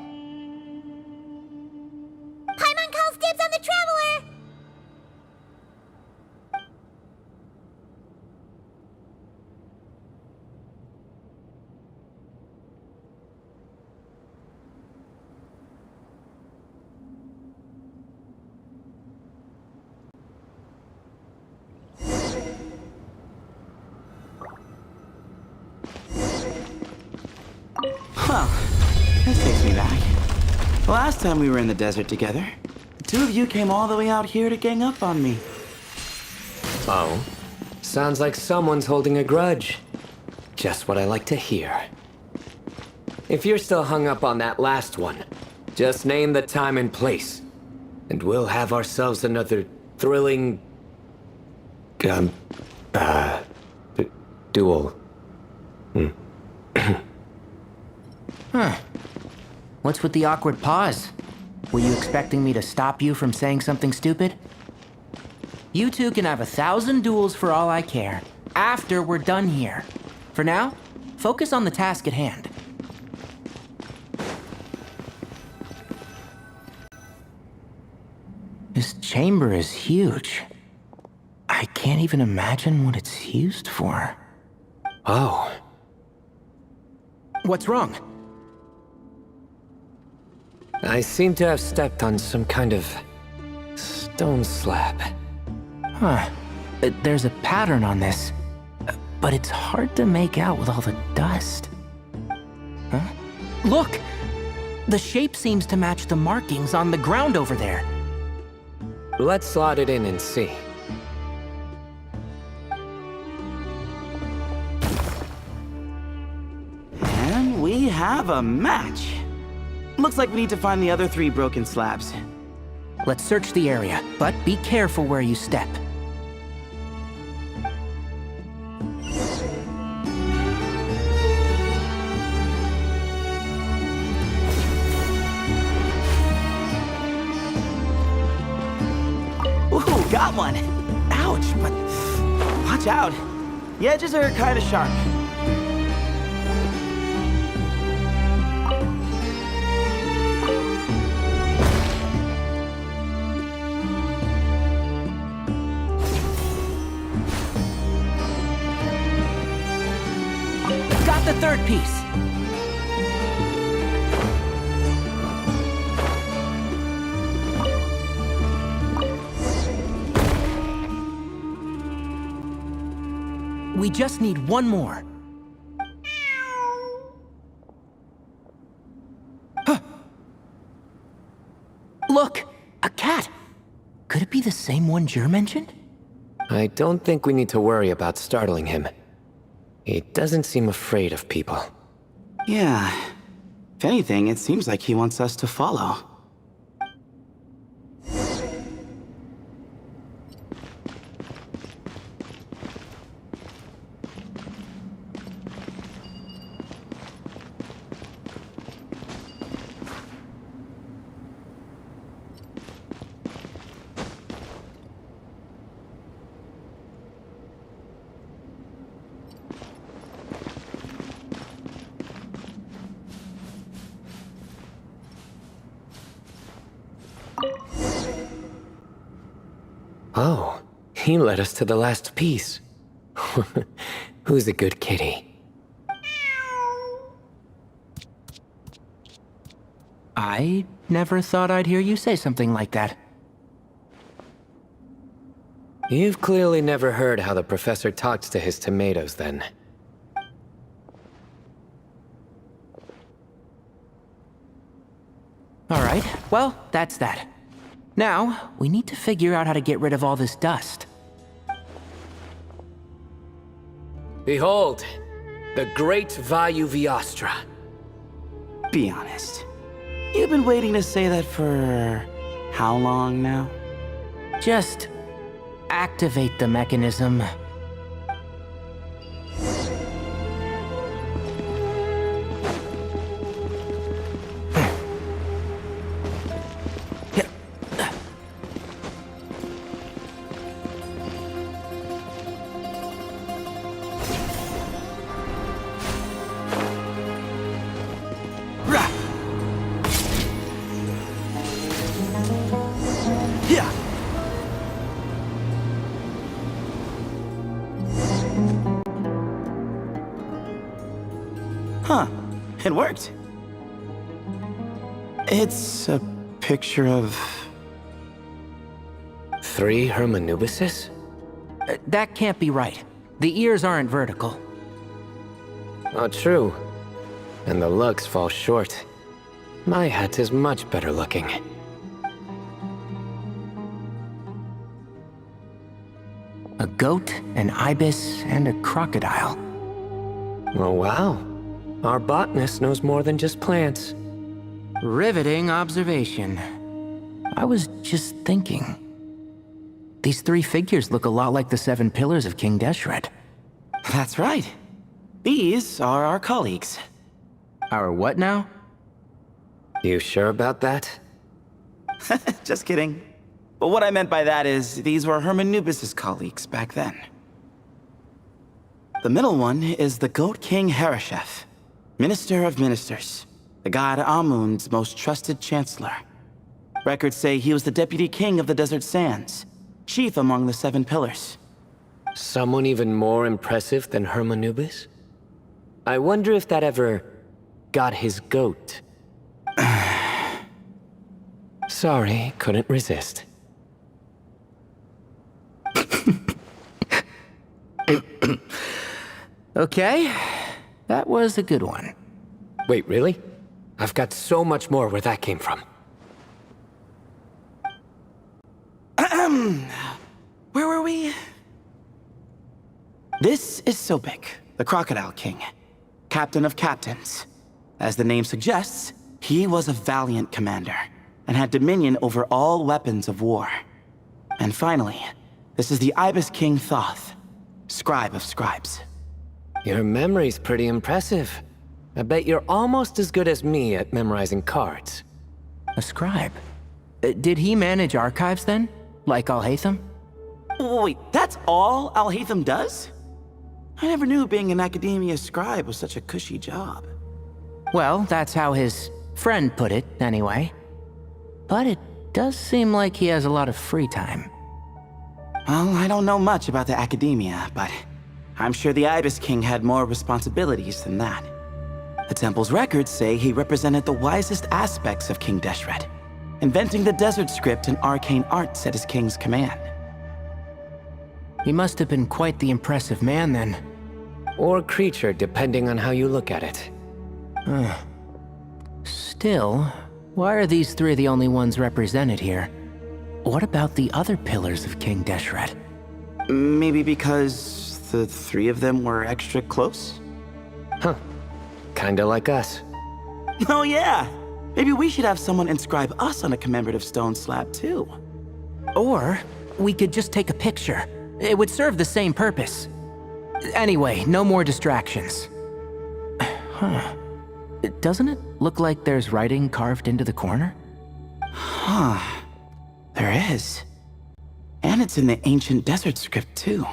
Paimon calls dibs on the Traveler! Well, this takes me back. The last time we were in the desert together, the 2 of you came all the way out here to gang up on me. Oh? Sounds like someone's holding a grudge. Just what I like to hear. If you're still hung up on that last one, just name the time and place, and we'll have ourselves another thrilling... duel. What's with the awkward pause? Were you expecting me to stop you from saying something stupid? You two can have 1,000 duels for all I care, after we're done here. For now, focus on the task at hand. This chamber is huge. I can't even imagine what it's used for. Oh. What's wrong? I seem to have stepped on some kind of stone slab. Huh. There's a pattern on this, but it's hard to make out with all the dust. Huh? Look! The shape seems to match the markings on the ground over there. Let's slot it in and see. And we have a match. Looks like we need to find the other 3 broken slabs. Let's search the area, but be careful where you step. Ooh, got one. Ouch, but watch out. The edges are kind of sharp. Got the 3rd piece. We just need one more. Huh. Look! A cat! Could it be the same one Jer mentioned? I don't think we need to worry about startling him. He doesn't seem afraid of people. Yeah. If anything, it seems like he wants us to follow. Oh, he led us to the last piece. Who's a good kitty? I never thought I'd hear you say something like that. You've clearly never heard how the professor talks to his tomatoes, then. All right, well, that's that. Now, we need to figure out how to get rid of all this dust. Behold, the great Vayu Viastra. Be honest. You've been waiting to say that for how long now? Just activate the mechanism. Huh. It worked. It's a picture of... 3 Hermanubises? That can't be right. The ears aren't vertical. Not true. And the lugs fall short. My hat is much better looking. A goat, an ibis, and a crocodile. Oh, wow. Our botanist knows more than just plants. Riveting observation. I was just thinking. These 3 figures look a lot like the 7 pillars of King Deshret. That's right. These are our colleagues. Our what now? You sure about that? Just kidding. But what I meant by that is, these were Hermanubis' colleagues back then. The middle one is the Goat King Harashef, Minister of Ministers, the god Amun's most trusted chancellor. Records say he was the deputy king of the Desert Sands, chief among the 7 pillars. Someone even more impressive than Hermanubis? I wonder if that ever got his goat. Sorry, couldn't resist. Okay, that was a good one. Wait, really? I've got so much more where that came from. Where were we? This is Sobek, the Crocodile King, captain of captains. As the name suggests, he was a valiant commander and had dominion over all weapons of war. And finally, this is the Ibis King Thoth, scribe of scribes. Your memory's pretty impressive. I bet you're almost as good as me at memorizing cards. A scribe? Did he manage archives then? Like Alhaitham? Wait, that's all Alhaitham does? I never knew being an academia scribe was such a cushy job. Well, that's how his friend put it, anyway. But it does seem like he has a lot of free time. Well, I don't know much about the academia, but I'm sure the Ibis King had more responsibilities than that. The temple's records say he represented the wisest aspects of King Deshret, inventing the desert script and arcane arts at his king's command. He must have been quite the impressive man then. Or creature, depending on how you look at it. Still, why are these three the only ones represented here? What about the other pillars of King Deshret? Maybe because the three of them were extra close? Huh. Kinda like us. Oh yeah! Maybe we should have someone inscribe us on a commemorative stone slab too. Or we could just take a picture. It would serve the same purpose. Anyway, no more distractions. Huh. Doesn't it look like there's writing carved into the corner? Huh. There is. And it's in the ancient desert script too.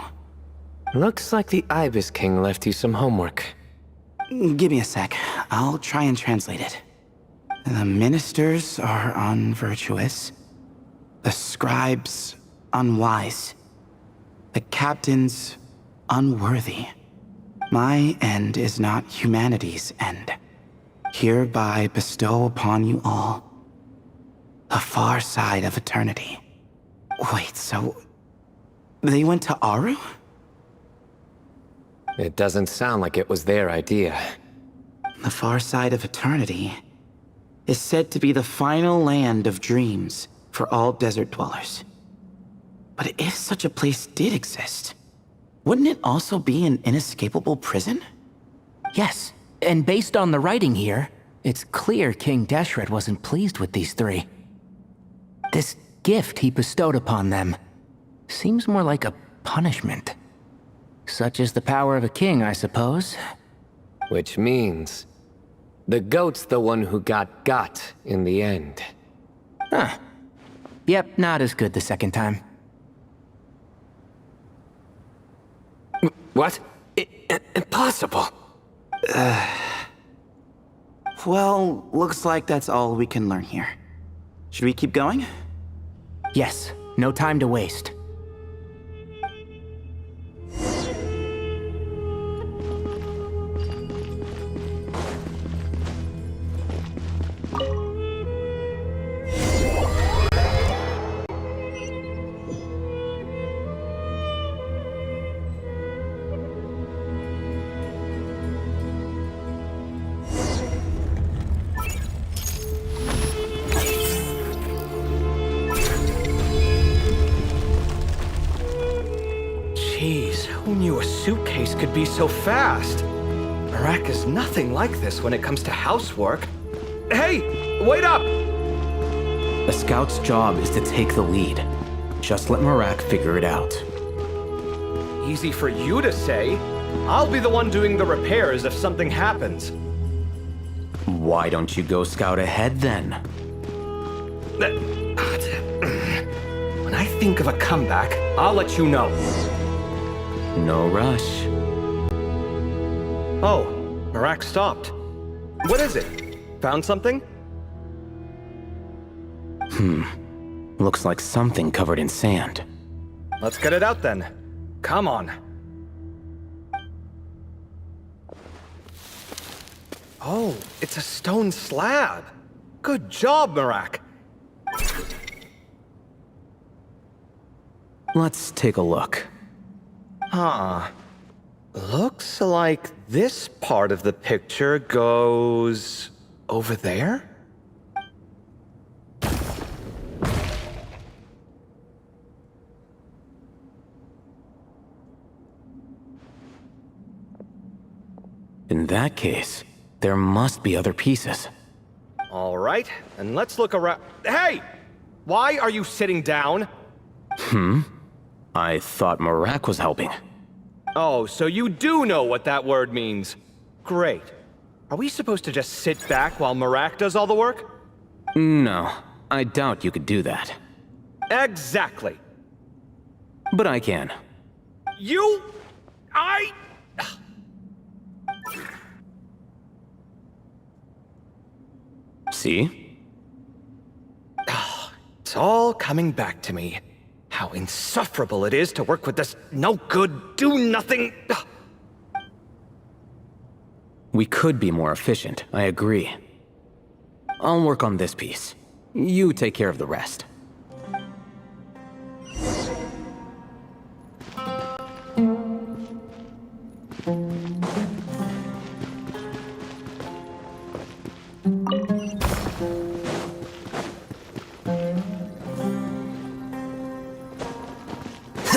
Looks like the Ibis King left you some homework. Give me a sec. I'll try and translate it. The ministers are unvirtuous. The scribes unwise. The captains unworthy. My end is not humanity's end. Hereby bestow upon you all the far side of eternity. Wait, so they went to Aru? It doesn't sound like it was their idea. The far side of eternity is said to be the final land of dreams for all desert dwellers. But if such a place did exist, wouldn't it also be an inescapable prison? Yes, and based on the writing here, it's clear King Deshret wasn't pleased with these three. This gift he bestowed upon them seems more like a punishment. Such is the power of a king, I suppose. Which means the goat's the one who got in the end. Huh. Yep, not as good the second time. What? Impossible. Well, looks like that's all we can learn here. Should we keep going? Yes, no time to waste. Jeez, who knew a suitcase could be so fast? Marak is nothing like this when it comes to housework. Hey, wait up! A scout's job is to take the lead. Just let Marak figure it out. Easy for you to say. I'll be the one doing the repairs if something happens. Why don't you go scout ahead then? When I think of a comeback, I'll let you know. No rush. Oh, Marak stopped. What is it? Found something? Looks like something covered in sand. Let's get it out then. Come on. Oh, it's a stone slab. Good job, Marak. Let's take a look. Huh. Looks like this part of the picture goes over there? In that case, there must be other pieces. All right, and let's look around. Hey! Why are you sitting down? I thought Marak was helping. Oh, so you do know what that word means. Great. Are we supposed to just sit back while Marak does all the work? No, I doubt you could do that. Exactly. But I can. See? It's all coming back to me. How insufferable it is to work with this no-good, do-nothing... We could be more efficient, I agree. I'll work on this piece. You take care of the rest.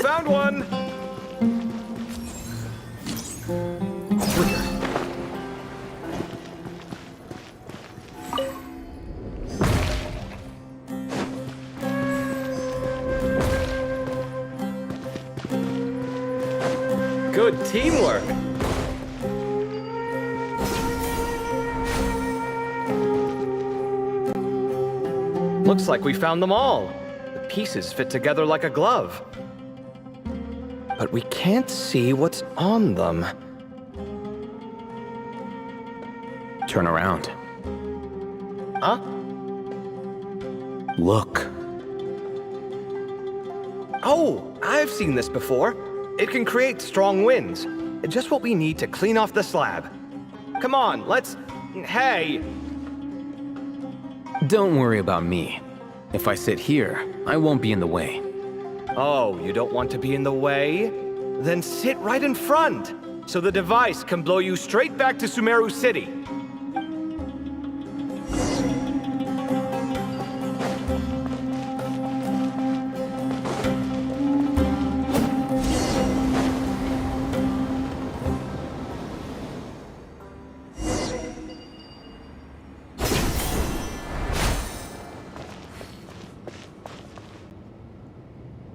Found one! Good teamwork! Looks like we found them all. The pieces fit together like a glove. But we can't see what's on them. Turn around. Huh? Look. Oh, I've seen this before. It can create strong winds. Just what we need to clean off the slab. Come on, let's... Hey! Don't worry about me. If I sit here, I won't be in the way. Oh, you don't want to be in the way? Then sit right in front, so the device can blow you straight back to Sumeru City.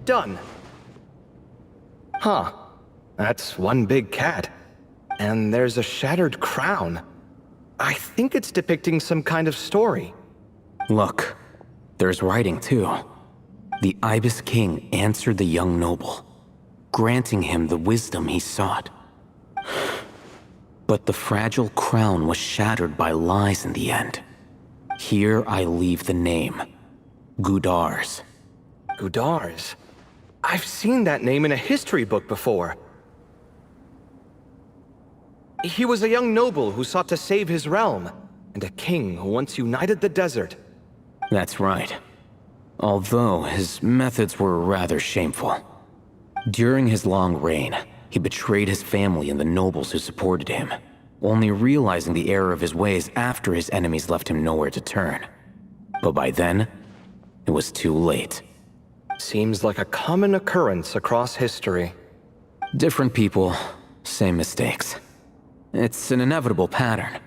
Done. Huh. That's one big cat. And there's a shattered crown. I think it's depicting some kind of story. Look, there's writing too. The Ibis King answered the young noble, granting him the wisdom he sought. But the fragile crown was shattered by lies in the end. Here I leave the name, Gudars. Gudars. I've seen that name in a history book before. He was a young noble who sought to save his realm, and a king who once united the desert. That's right. Although his methods were rather shameful. During his long reign, he betrayed his family and the nobles who supported him, only realizing the error of his ways after his enemies left him nowhere to turn. But by then, it was too late. Seems like a common occurrence across history. Different people, same mistakes. It's an inevitable pattern,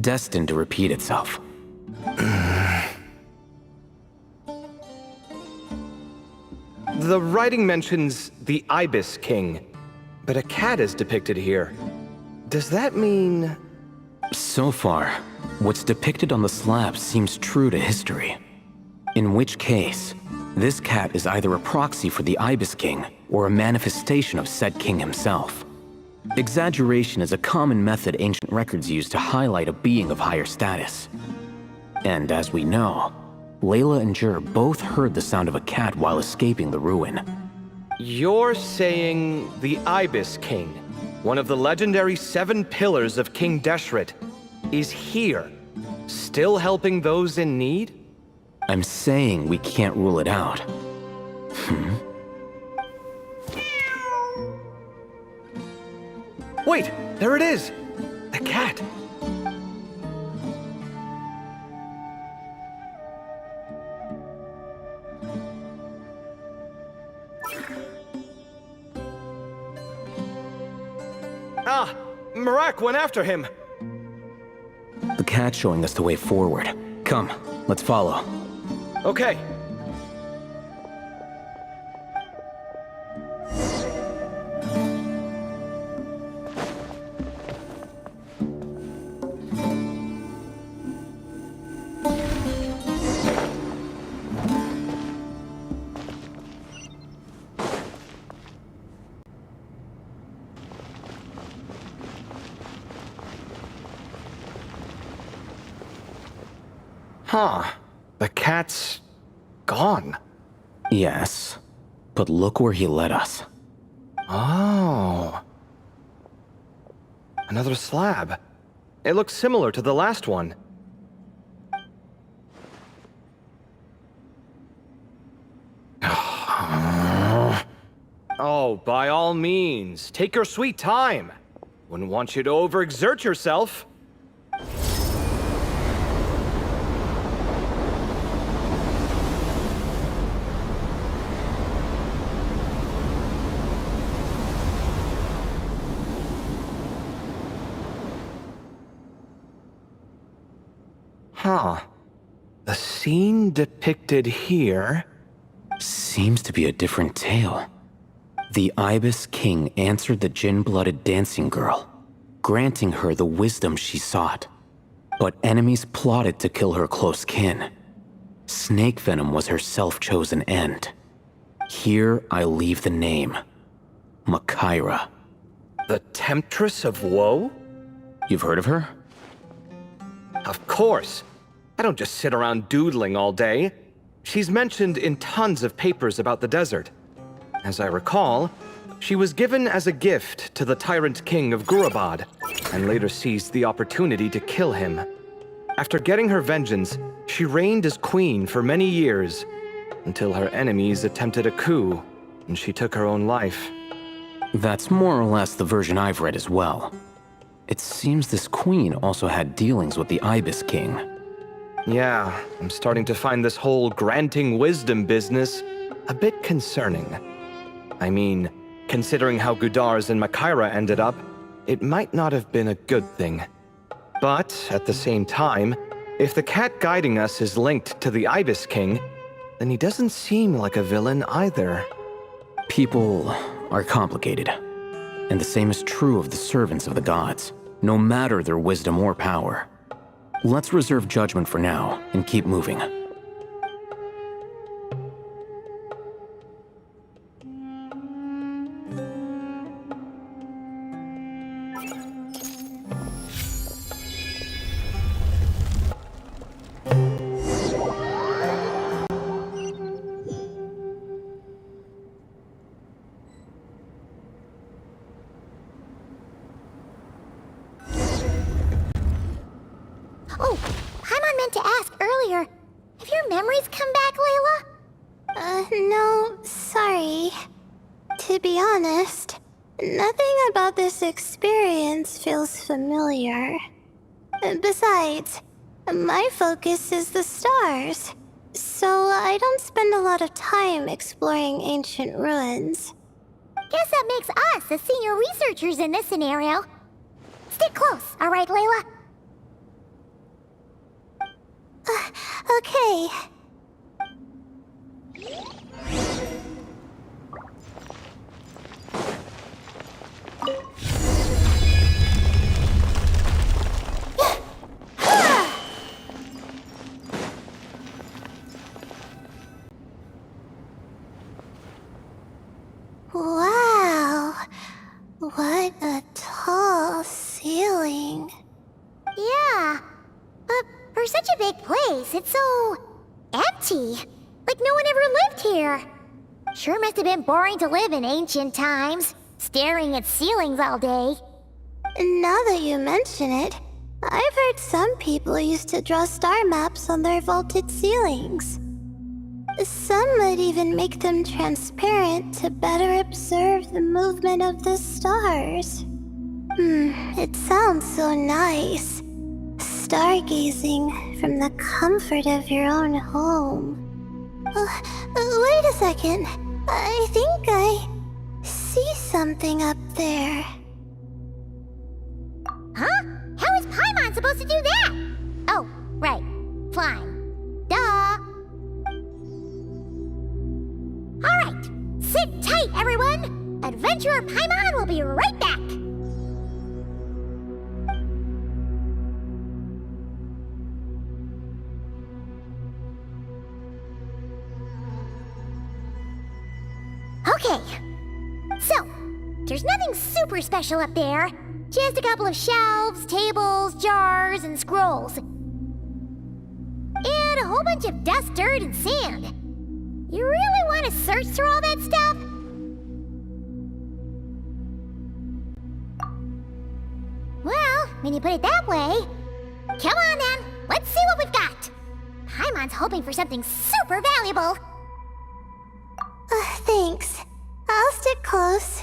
destined to repeat itself. The writing mentions the Ibis King, but a cat is depicted here. Does that mean... So far, what's depicted on the slab seems true to history. In which case, this cat is either a proxy for the Ibis King or a manifestation of said king himself. Exaggeration is a common method ancient records use to highlight a being of higher status. And as we know, Layla and Jur both heard the sound of a cat while escaping the ruin. You're saying the Ibis King, one of the legendary 7 pillars of King Deshret, is here, still helping those in need? I'm saying we can't rule it out. Wait, there it is! The cat! Ah! Marak went after him! The cat's showing us the way forward. Come, let's follow. Okay. Huh. The cat's gone. Yes, but look where he led us. Oh. Another slab. It looks similar to the last one. Oh, by all means, take your sweet time. Wouldn't want you to overexert yourself. Huh. The scene depicted here... Seems to be a different tale. The Ibis King answered the gin-blooded dancing girl, granting her the wisdom she sought. But enemies plotted to kill her close kin. Snake venom was her self-chosen end. Here I leave the name. Makaira. The Temptress of Woe? You've heard of her? Of course. I don't just sit around doodling all day. She's mentioned in tons of papers about the desert. As I recall, she was given as a gift to the tyrant king of Gurabad, and later seized the opportunity to kill him. After getting her vengeance, she reigned as queen for many years, until her enemies attempted a coup, and she took her own life. That's more or less the version I've read as well. It seems this queen also had dealings with the Ibis King. Yeah, I'm starting to find this whole granting wisdom business a bit concerning. I mean, considering how Gudars and Makaira ended up, it might not have been a good thing. But, at the same time, if the cat guiding us is linked to the Ibis King, then he doesn't seem like a villain either. People are complicated. And the same is true of the servants of the gods, no matter their wisdom or power. Let's reserve judgment for now and keep moving. Oh, Paimon meant to ask earlier. Have your memories come back, Layla? No, sorry. To be honest, nothing about this experience feels familiar. Besides, my focus is the stars, so I don't spend a lot of time exploring ancient ruins. Guess that makes us the senior researchers in this scenario. Stick close, alright, Layla? Okay. Wow. What a tall ceiling. Yeah. But for such a big place, it's so empty. Like no one ever lived here. Sure must have been boring to live in ancient times, staring at ceilings all day. Now that you mention it, I've heard some people used to draw star maps on their vaulted ceilings. Some would even make them transparent to better observe the movement of the stars. It sounds so nice. Stargazing from the comfort of your own home. Wait a second. I think I see something up there. Huh? How is Paimon supposed to do that? Oh, right. Flying. Duh. Alright. Sit tight, everyone. Adventurer Paimon will be right back. Okay, so, there's nothing super special up there. Just a couple of shelves, tables, jars, and scrolls. And a whole bunch of dust, dirt, and sand. You really want to search through all that stuff? Well, when you put it that way, come on then, let's see what we've got. Paimon's hoping for something super valuable. Thanks. I'll stick close.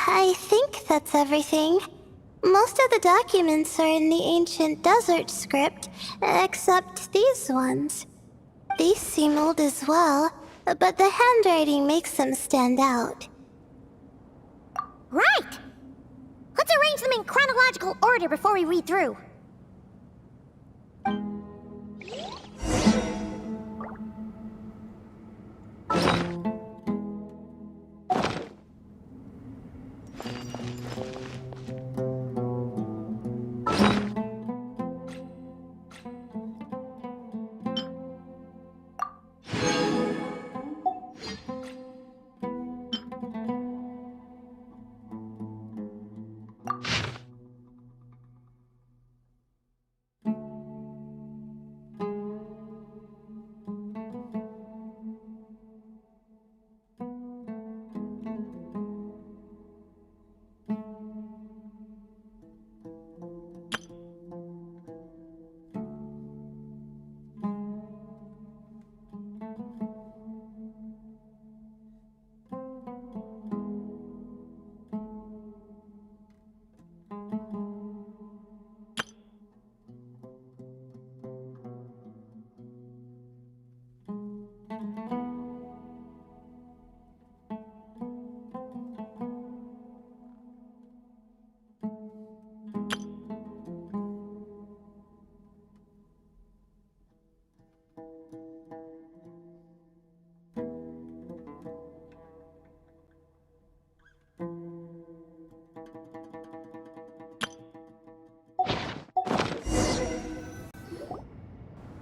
I think that's everything. Most of the documents are in the ancient desert script, except these ones. These seem old as well, but the handwriting makes them stand out. Right! Let's arrange them in chronological order before we read through.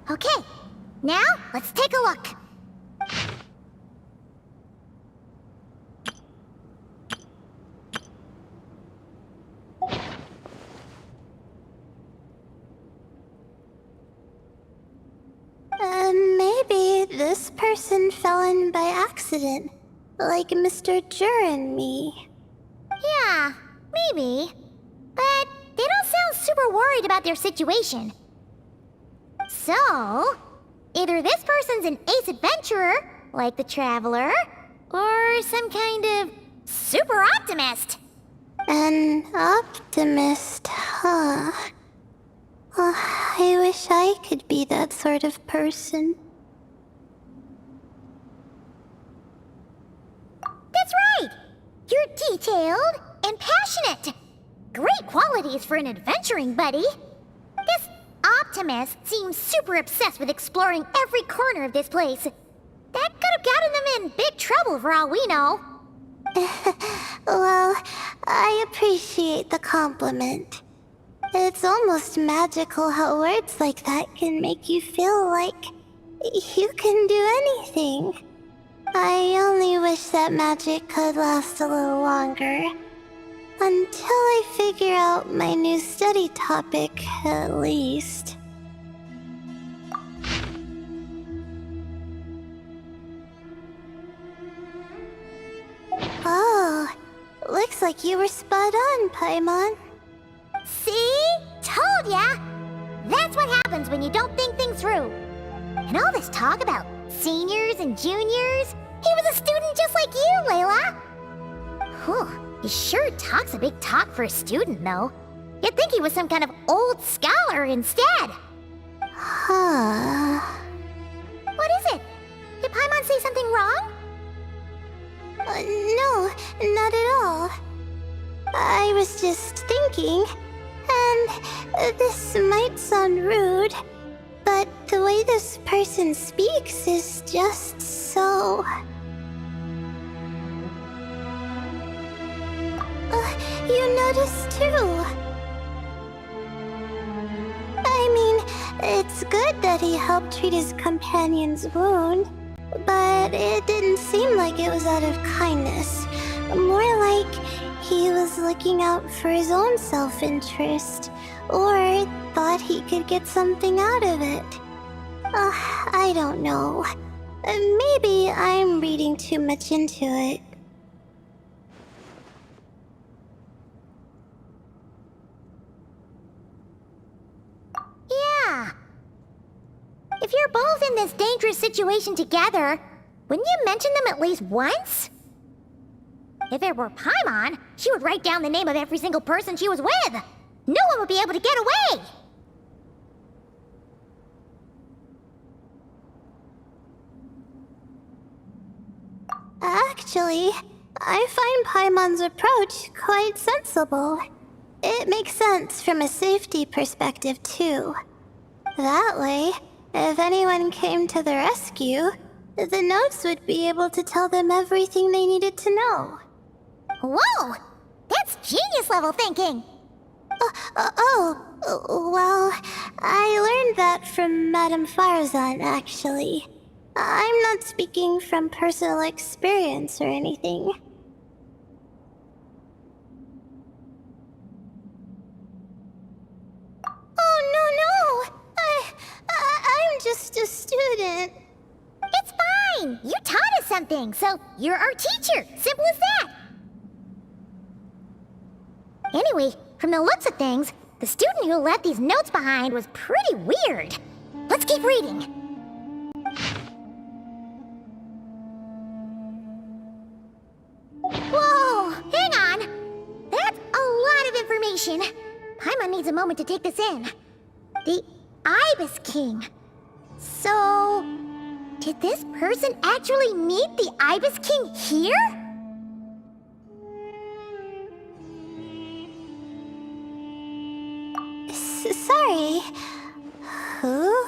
Okay, now let's take a look. Maybe this person fell in by accident, like Mr. Jur and me. Yeah, maybe. But they don't sound super worried about their situation. So, either this person's an ace adventurer, like the Traveler, or some kind of super optimist. An optimist, huh? Oh, I wish I could be that sort of person. That's right! You're detailed and passionate. Great qualities for an adventuring buddy. Guess Optimus seems super obsessed with exploring every corner of this place. That could have gotten them in big trouble for all we know. Well, I appreciate the compliment. It's almost magical how words like that can make you feel like you can do anything. I only wish that magic could last a little longer. Until I figure out my new study topic, at least. Oh, looks like you were spot on, Paimon. See? Told ya! That's what happens when you don't think things through. And all this talk about seniors and juniors, he was a student just like you, Layla. Whew. He sure talks a big talk for a student, though. You'd think he was some kind of old scholar instead. Huh. What is it? Did Paimon say something wrong? No, not at all. I was just thinking, and this might sound rude, but the way this person speaks is just so... you noticed too. I mean, it's good that he helped treat his companion's wound, but it didn't seem like it was out of kindness. More like he was looking out for his own self-interest, or thought he could get something out of it. I don't know. Maybe I'm reading too much into it. Yeah. If you're both in this dangerous situation together, wouldn't you mention them at least once? If it were Paimon, she would write down the name of every single person she was with. No one would be able to get away. Actually, I find Paimon's approach quite sensible. It makes sense from a safety perspective, too. That way, if anyone came to the rescue, the notes would be able to tell them everything they needed to know. Whoa! That's genius-level thinking! Well, I learned that from Madame Farzan, actually. I'm not speaking from personal experience or anything. Oh, no! I'm just a student. It's fine! You taught us something, so you're our teacher. Simple as that. Anyway, from the looks of things, the student who left these notes behind was pretty weird. Let's keep reading. Whoa! Hang on! That's a lot of information. Paimon needs a moment to take this in. The Ibis King. So... did this person actually meet the Ibis King here? Sorry. Who?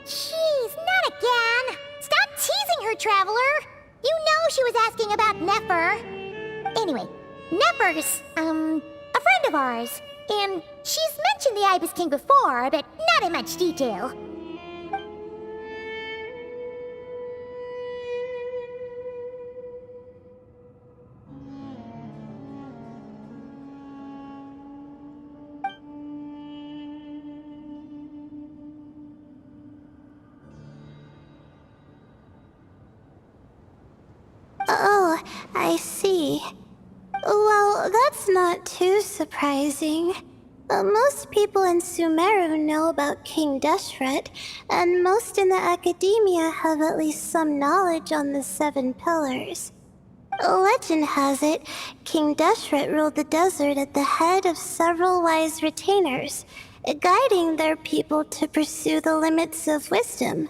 Jeez, not again! Stop teasing her, Traveler! You know she was asking about Nefer. Anyway, Nefer's, a friend of ours. And she's mentioned the Ibis King before, but not in much detail. Oh, I see. Well, that's not too surprising. Most people in Sumeru know about King Deshret, and most in the academia have at least some knowledge on the 7 pillars. Legend has it, King Deshret ruled the desert at the head of several wise retainers, guiding their people to pursue the limits of wisdom.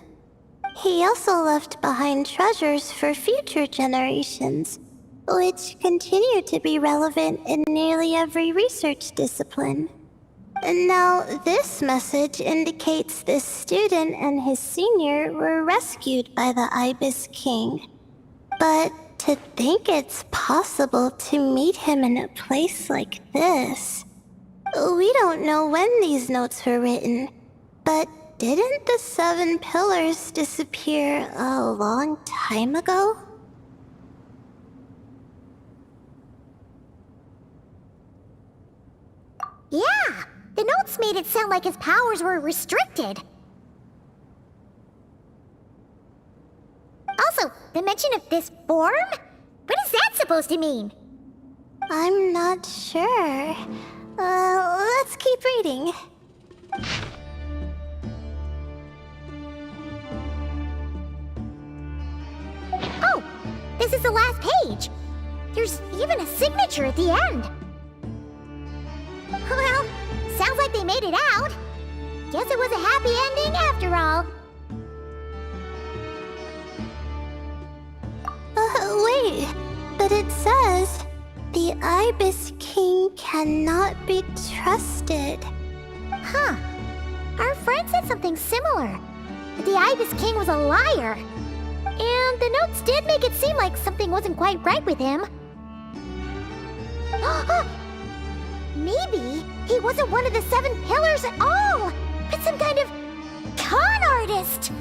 He also left behind treasures for future generations, which continue to be relevant in nearly every research discipline. And now, this message indicates this student and his senior were rescued by the Ibis King. But to think it's possible to meet him in a place like this. We don't know when these notes were written, but didn't the 7 pillars disappear a long time ago? Yeah, the notes made it sound like his powers were restricted. Also, the mention of this form? What is that supposed to mean? I'm not sure. Let's keep reading. Oh, this is the last page. There's even a signature at the end. Well, sounds like they made it out. Guess it was a happy ending after all. Wait, but it says the Ibis King cannot be trusted. Huh. Our friend said something similar. That the Ibis King was a liar. And the notes did make it seem like something wasn't quite right with him. Maybe he wasn't one of the 7 pillars at all, but some kind of con artist.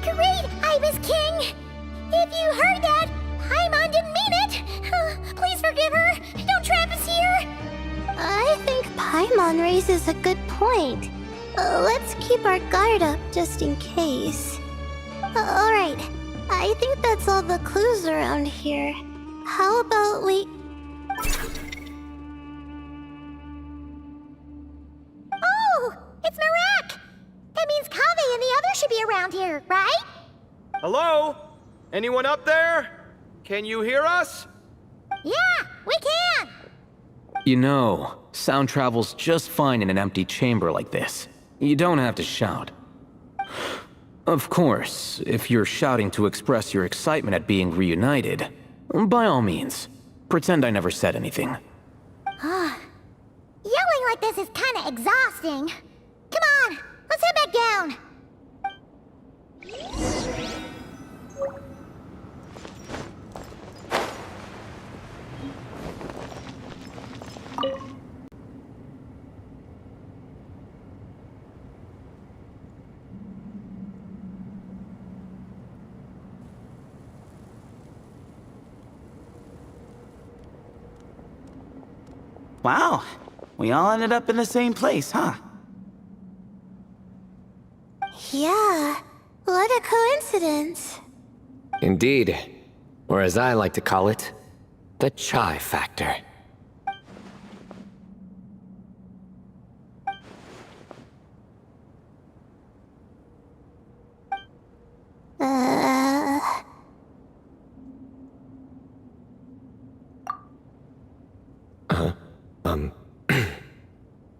Great, Ibis King! If you heard that, Paimon didn't mean it! Please forgive her! Don't trap us here! I think Paimon raises a good point. Let's keep our guard up just in case. Alright, I think that's all the clues around here. How about we... Oh! It's Marak! That means Kaveh and the others should be around here, right? Hello? Anyone up there? Can you hear us? Yeah, we can! You know, sound travels just fine in an empty chamber like this. You don't have to shout. Of course, if you're shouting to express your excitement at being reunited, by all means, pretend I never said anything. Yelling like this is kinda exhausting. Come on, let's head back down. Wow, we all ended up in the same place, huh? Yeah, what a coincidence. Indeed. Or as I like to call it, the chai factor.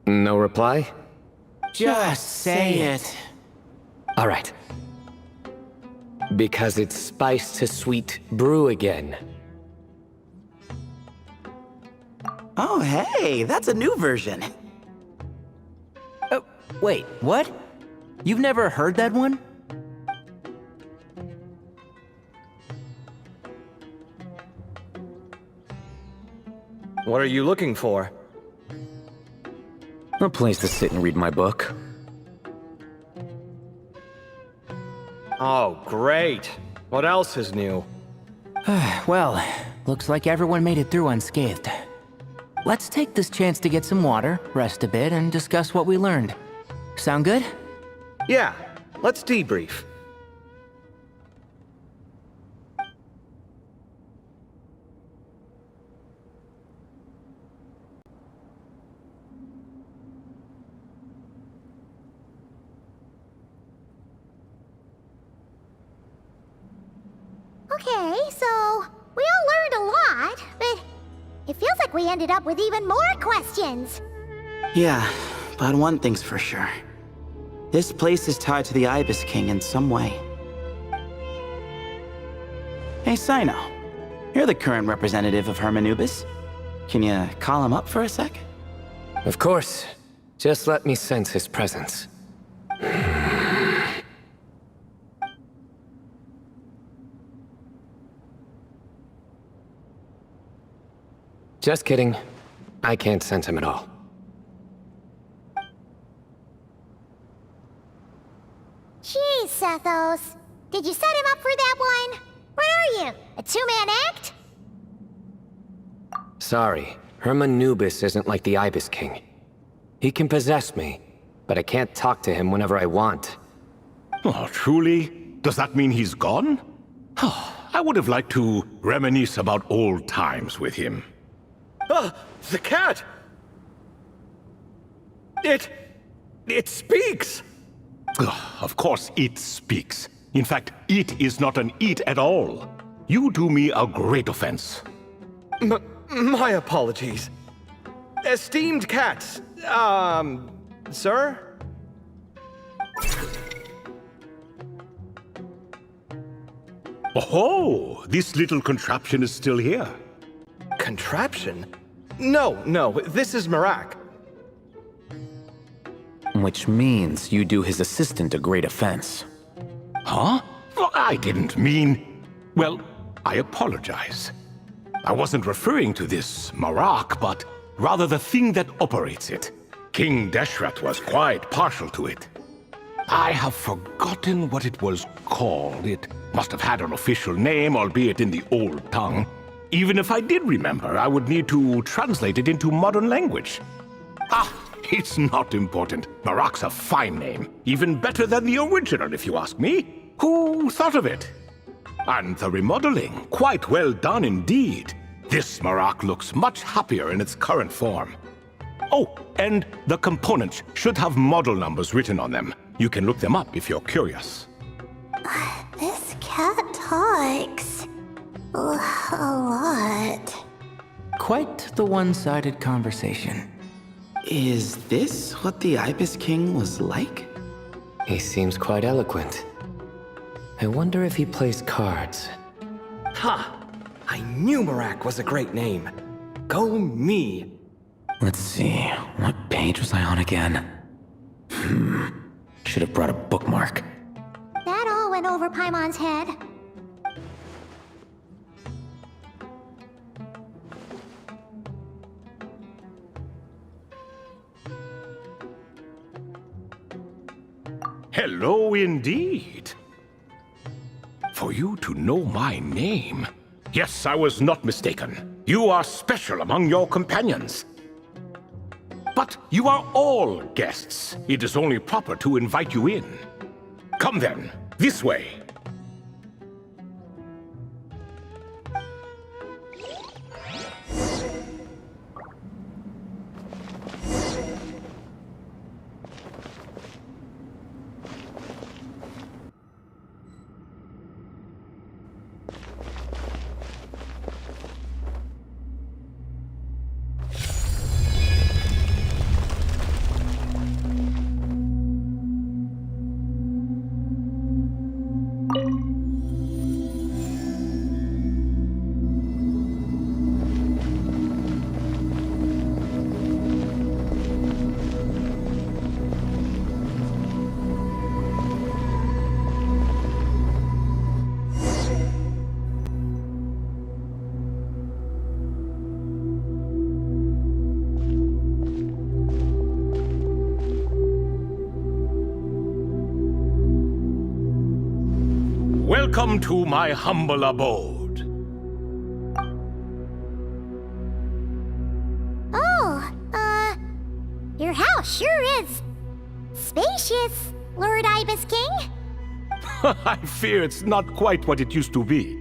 No reply? Just say it. All right. Because it's spice to sweet brew again. Oh, hey, that's a new version. Oh, wait, what? You've never heard that one? What are you looking for? A place to sit and read my book. Oh, great. What else is new? Well, looks like everyone made it through unscathed. Let's take this chance to get some water, rest a bit, and discuss what we learned. Sound good? Yeah, let's debrief. Okay, so we all learned a lot, but It feels like we ended up with even more questions. Yeah, but one thing's for sure. This place is tied to the Ibis King in some way. Hey, Sino. You're the current representative of Hermanubis. Can you call him up for a sec? Of course. Just let me sense his presence. Just kidding. I can't sense him at all. Jeez, Sethos. Did you set him up for that one? What are you, a two-man act? Sorry, Hermanubis isn't like the Ibis King. He can possess me, but I can't talk to him whenever I want. Oh, truly? Does that mean he's gone? Oh, I would have liked to reminisce about old times with him. Ah, the cat! It speaks! Ugh, of course it speaks. In fact, it is not an it at all. You do me a great offense. My apologies. Esteemed cats, sir? Oh, this little contraption is still here. Contraption? No, this is Marak. Which means you do his assistant a great offense. Huh? Well, I didn't mean... Well, I apologize. I wasn't referring to this Marak, but rather the thing that operates it. King Deshret was quite partial to it. I have forgotten what it was called. It must have had an official name, albeit in the old tongue. Even if I did remember, I would need to translate it into modern language. Ah, it's not important. Marak's a fine name. Even better than the original, if you ask me. Who thought of it? And the remodeling, quite well done indeed. This Marak looks much happier in its current form. Oh, and the components should have model numbers written on them. You can look them up if you're curious. This cat talks a lot. Quite the one-sided conversation. Is this what the Ibis King was like? He seems quite eloquent. I wonder if he plays cards. Ha! I knew Marak was a great name. Go me! Let's see, what page was I on again? Should have brought a bookmark. That all went over Paimon's head. Hello indeed. For you to know my name. Yes, I was not mistaken. You are special among your companions. But you are all guests. It is only proper to invite you in. Come then, this way. Welcome to my humble abode. Oh, your house sure is spacious, Lord Ibis King. I fear it's not quite what it used to be.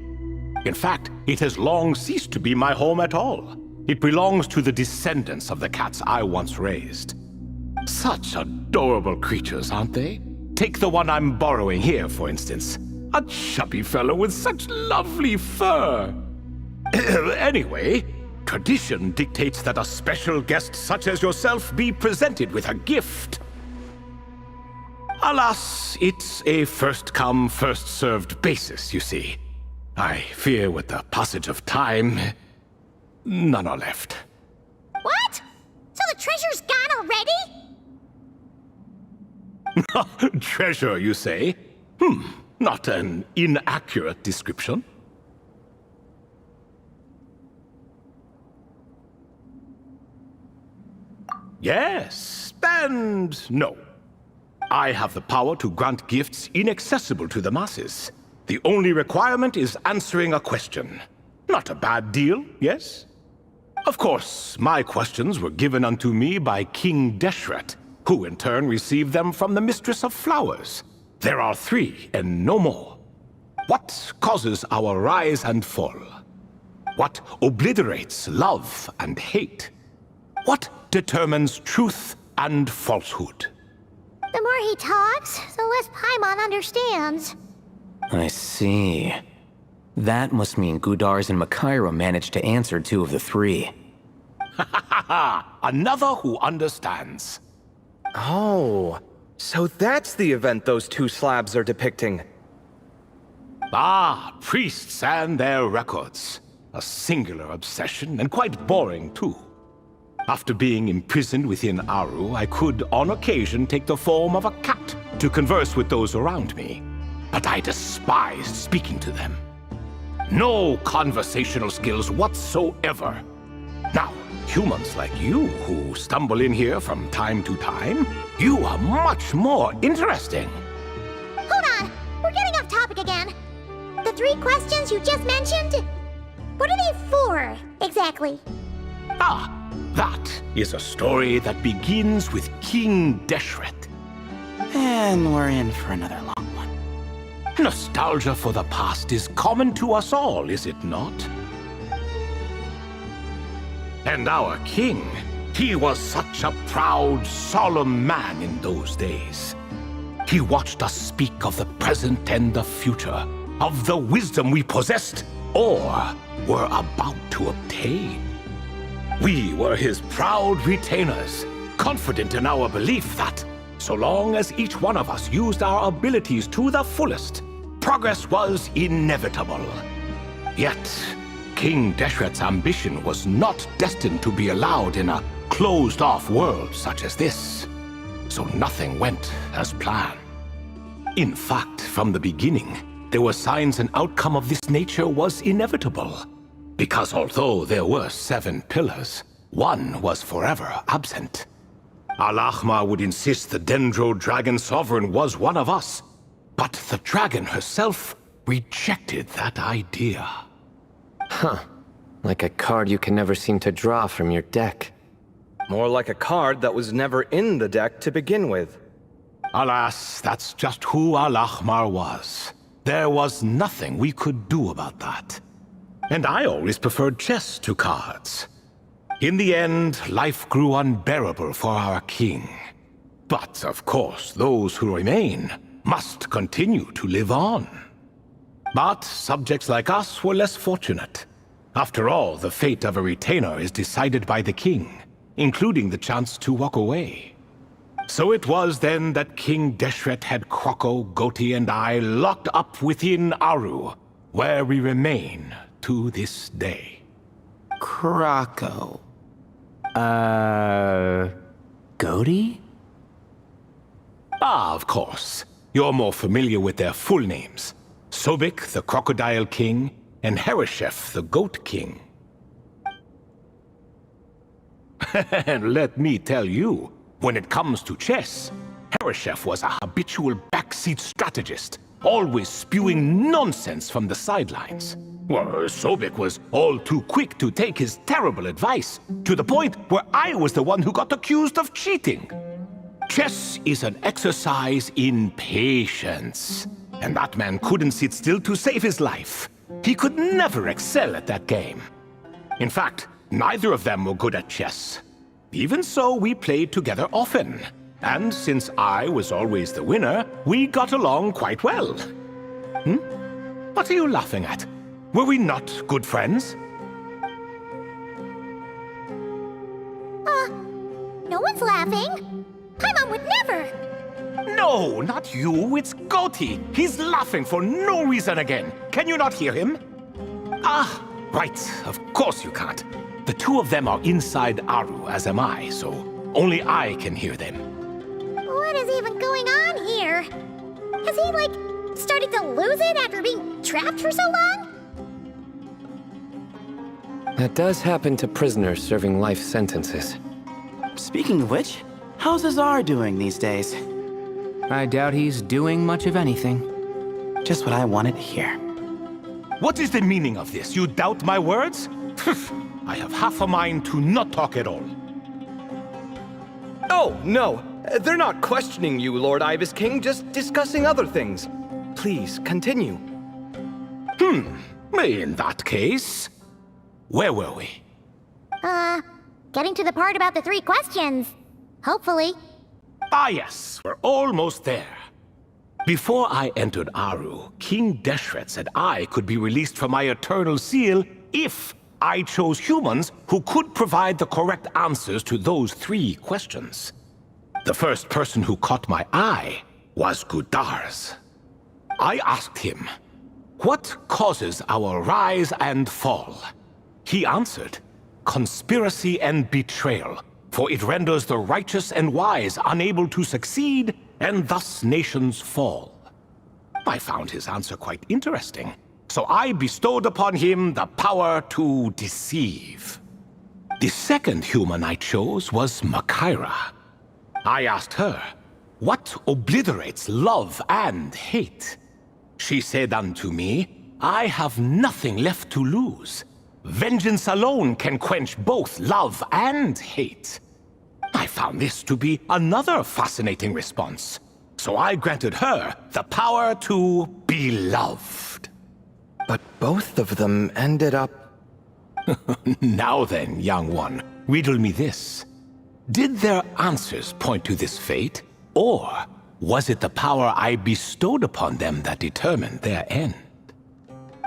In fact, it has long ceased to be my home at all. It belongs to the descendants of the cats I once raised. Such adorable creatures, aren't they? Take the one I'm borrowing here, for instance. A chubby fellow with such lovely fur. Anyway, Tradition dictates that a special guest such as yourself be presented with a gift. Alas, it's a first-come, first-served basis, you see. I fear with the passage of time, none are left. What? So the treasure's gone already? Treasure, you say? Not an inaccurate description. Yes, and no. I have the power to grant gifts inaccessible to the masses. The only requirement is answering a question. Not a bad deal, yes? Of course, my questions were given unto me by King Deshret, who in turn received them from the Mistress of Flowers. There are 3, and no more. What causes our rise and fall? What obliterates love and hate? What determines truth and falsehood? The more he talks, the less Paimon understands. I see. That must mean Gudars and Makaira managed to answer 2 of the 3. Another who understands. Oh, so that's the event those 2 slabs are depicting. Ah, priests and their records. A singular obsession, and quite boring too. After being imprisoned within Aru, I could, on occasion, take the form of a cat to converse with those around me. But I despised speaking to them. No conversational skills whatsoever. Now, humans like you who stumble in here from time to time, you are much more interesting. Hold on, we're getting off topic again. The 3 questions you just mentioned? What are they for, exactly? Ah, that is a story that begins with King Deshret. And we're in for another long one. Nostalgia for the past is common to us all, is it not? And our king, he was such a proud, solemn man in those days. He watched us speak of the present and the future, of the wisdom we possessed or were about to obtain. We were his proud retainers, confident in our belief that, so long as each one of us used our abilities to the fullest, progress was inevitable. Yet, King Deshret's ambition was not destined to be allowed in a closed-off world such as this. So nothing went as planned. In fact, from the beginning, there were signs an outcome of this nature was inevitable. Because although there were 7 pillars, one was forever absent. Al-Ahmar would insist the Dendro Dragon Sovereign was one of us, but the dragon herself rejected that idea. Huh. Like a card you can never seem to draw from your deck. More like a card that was never in the deck to begin with. Alas, that's just who Al-Ahmar was. There was nothing we could do about that. And I always preferred chess to cards. In the end, life grew unbearable for our king. But, of course, those who remain must continue to live on. But subjects like us were less fortunate. After all, the fate of a retainer is decided by the king, including the chance to walk away. So it was then that King Deshret had Kroko, Goti, and I locked up within Aru, where we remain to this day. Krako. Goti? Ah, of course. You're more familiar with their full names. Sobek, the Crocodile King, and Hereshef, the Goat King. And let me tell you, when it comes to chess, Hereshef was a habitual backseat strategist, always spewing nonsense from the sidelines. Well, Sobek was all too quick to take his terrible advice, to the point where I was the one who got accused of cheating. Chess is an exercise in patience, and that man couldn't sit still to save his life. He could never excel at that game. In fact, neither of them were good at chess. Even so, we played together often. And since I was always the winner, we got along quite well. What are you laughing at? Were we not good friends? laughing. Paimon would never. No, not you. It's Goti. He's laughing for no reason again. Can you not hear him? Ah, right. Of course you can't. The two of them are inside Aru, as am I, so only I can hear them. What is even going on here? Has he, like, started to lose it after being trapped for so long? That does happen to prisoners serving life sentences. Speaking of which, how's Azar doing these days? I doubt he's doing much of anything. Just what I wanted to hear. What is the meaning of this? You doubt my words? I have half a mind to not talk at all. Oh, no. They're not questioning you, Lord Ibis King, just discussing other things. Please, continue. In that case, where were we? Getting to the part about the 3 questions. Hopefully. Ah yes, we're almost there. Before I entered Aru, King Deshret said I could be released from my eternal seal if I chose humans who could provide the correct answers to those 3 questions. The first person who caught my eye was Gudars. I asked him, what causes our rise and fall? He answered, conspiracy and betrayal, for it renders the righteous and wise unable to succeed, and thus nations fall. I found his answer quite interesting, so I bestowed upon him the power to deceive. The second human I chose was Makaira. I asked her, what obliterates love and hate? She said unto me, I have nothing left to lose. Vengeance alone can quench both love and hate. I found this to be another fascinating response, so I granted her the power to be loved. But both of them ended up... Now then, young one, riddle me this. Did their answers point to this fate, or was it the power I bestowed upon them that determined their end?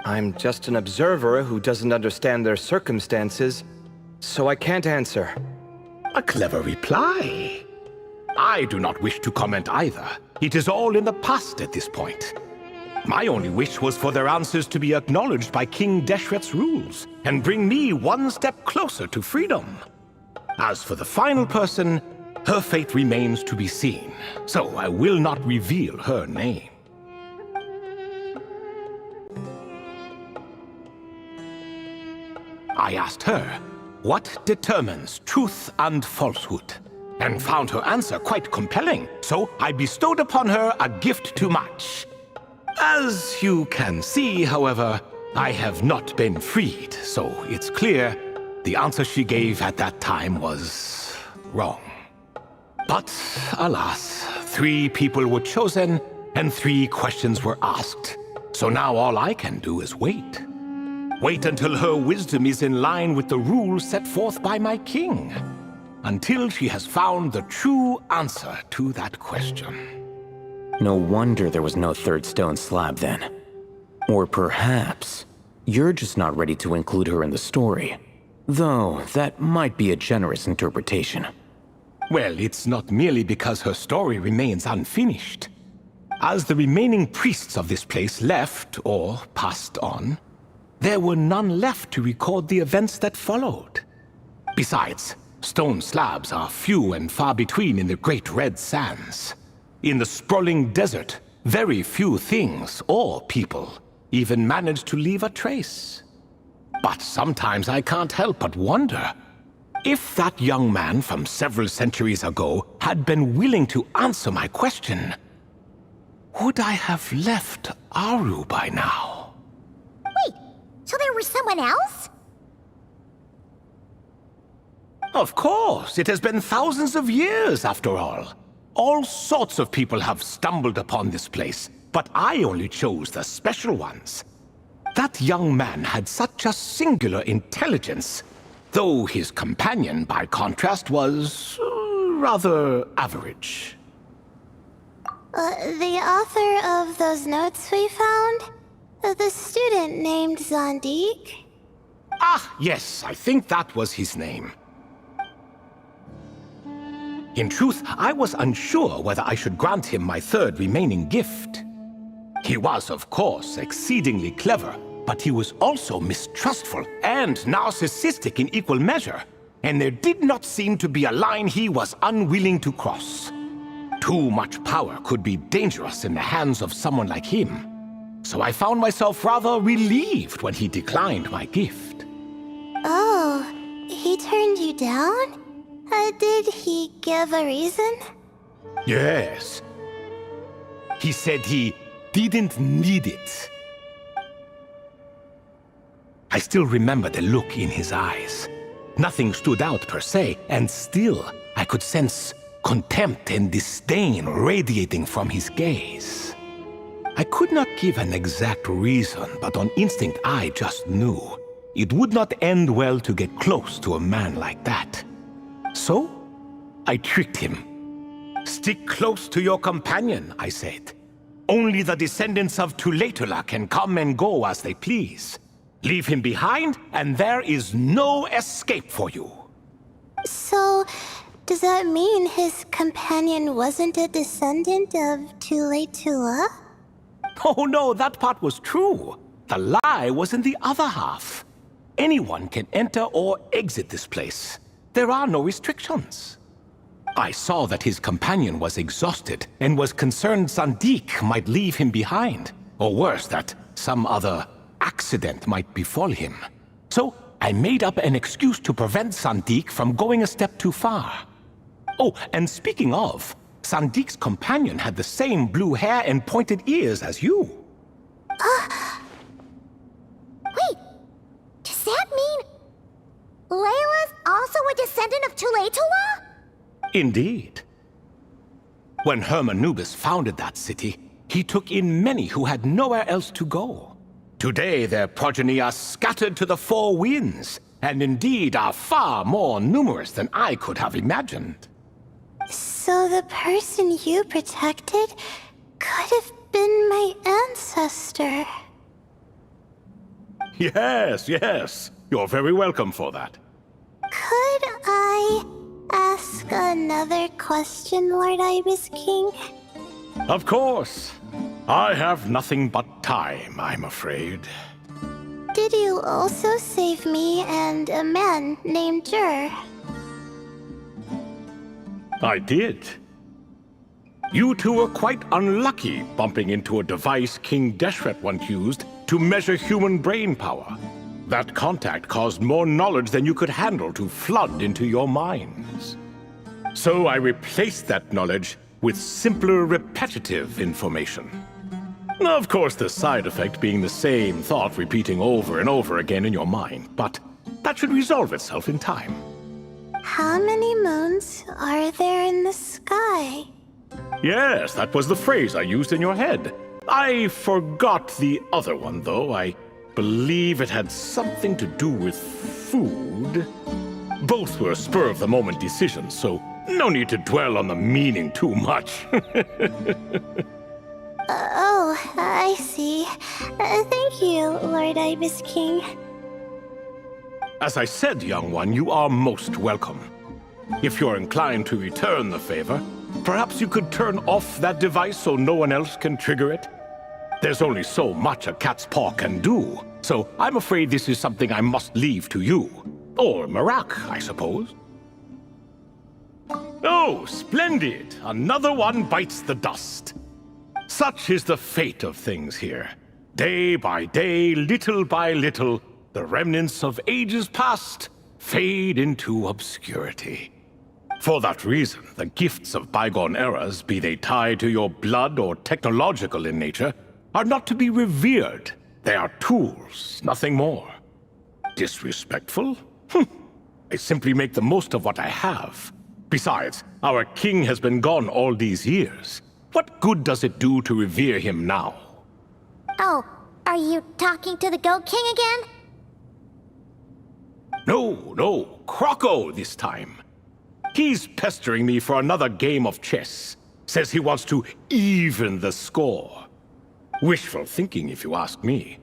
I'm just an observer who doesn't understand their circumstances, so I can't answer. A clever reply. I do not wish to comment either. It is all in the past at this point. My only wish was for their answers to be acknowledged by King Deshret's rules, and bring me one step closer to freedom. As for the final person, her fate remains to be seen, so I will not reveal her name. I asked her, what determines truth and falsehood? And found her answer quite compelling, so I bestowed upon her a gift to match. As you can see, however, I have not been freed, so it's clear the answer she gave at that time was wrong. But alas, 3 people were chosen and 3 questions were asked. So now all I can do is wait. Wait until her wisdom is in line with the rules set forth by my king. Until she has found the true answer to that question. No wonder there was no 3rd stone slab then. Or perhaps you're just not ready to include her in the story. Though that might be a generous interpretation. Well, it's not merely because her story remains unfinished. As the remaining priests of this place left or passed on, there were none left to record the events that followed. Besides, stone slabs are few and far between in the Great Red Sands. In the sprawling desert, very few things or people even manage to leave a trace. But sometimes I can't help but wonder, if that young man from several centuries ago had been willing to answer my question, would I have left Aru by now? Wait, so there was someone else? Of course, it has been thousands of years after all. All sorts of people have stumbled upon this place, but I only chose the special ones. That young man had such a singular intelligence, though his companion, by contrast, was rather average. The author of those notes we found? The student named Zondik? Ah, yes, I think that was his name. In truth, I was unsure whether I should grant him my third remaining gift. He was, of course, exceedingly clever, but he was also mistrustful and narcissistic in equal measure, and there did not seem to be a line he was unwilling to cross. Too much power could be dangerous in the hands of someone like him, so I found myself rather relieved when he declined my gift. Oh, he turned you down? Did he give a reason? Yes. He said he didn't need it. I still remember the look in his eyes. Nothing stood out per se, and still I could sense contempt and disdain radiating from his gaze. I could not give an exact reason, but on instinct I just knew it would not end well to get close to a man like that. So, I tricked him. "Stick close to your companion," I said. "Only the descendants of Tulatula can come and go as they please. Leave him behind, and there is no escape for you." So, does that mean his companion wasn't a descendant of Tulatula? Oh no, that part was true. The lie was in the other half. Anyone can enter or exit this place. There are no restrictions. I saw that his companion was exhausted and was concerned Sandik might leave him behind, or worse, that some other accident might befall him. So I made up an excuse to prevent Sandik from going a step too far. Oh, and speaking of, Sandik's companion had the same blue hair and pointed ears as you. Wait, does that mean Layla's also a descendant of Tulatula? Indeed. When Hermanubis founded that city, he took in many who had nowhere else to go. Today their progeny are scattered to the four winds, and indeed are far more numerous than I could have imagined. So the person you protected could have been my ancestor. Yes, yes. You're very welcome for that. Could I ask another question, Lord Ibis King? Of course. I have nothing but time, I'm afraid. Did you also save me and a man named Jur? I did. You two were quite unlucky bumping into a device King Deshret once used to measure human brain power. That contact caused more knowledge than you could handle to flood into your minds. So I replaced that knowledge with simpler, repetitive information. Of course, the side effect being the same thought repeating over and over again in your mind, but that should resolve itself in time. How many moons are there in the sky? Yes, that was the phrase I used in your head. I forgot the other one, though. I believe it had something to do with food. Both were spur-of-the-moment decisions, so no need to dwell on the meaning too much. Oh, I see. Thank you, Lord Ibis King. As I said, young one, you are most welcome. If you're inclined to return the favor, perhaps you could turn off that device so no one else can trigger it? There's only so much a cat's paw can do, so I'm afraid this is something I must leave to you. Or Marak, I suppose. Oh, splendid! Another one bites the dust. Such is the fate of things here. Day by day, little by little, the remnants of ages past fade into obscurity. For that reason, the gifts of bygone eras, be they tied to your blood or technological in nature, are not to be revered. They are tools, nothing more. Disrespectful? I simply make the most of what I have. Besides, our king has been gone all these years. What good does it do to revere him now? Oh, are you talking to the Goat King again? No, Croco this time. He's pestering me for another game of chess. Says he wants to even the score. Wishful thinking, if you ask me.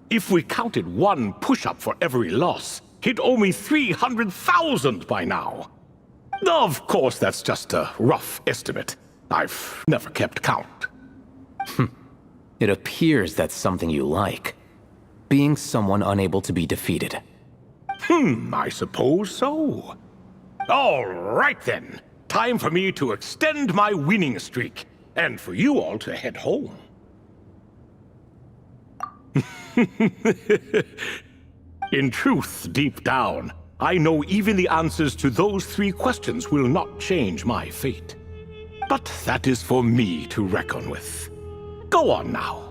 If we counted one push-up for every loss, he'd owe me 300,000 by now. Of course, that's just a rough estimate. I've never kept count. It appears that's something you like. Being someone unable to be defeated. I suppose so. All right then. Time for me to extend my winning streak, and for you all to head home. In truth, deep down, I know even the answers to those 3 questions will not change my fate. But that is for me to reckon with. Go on now.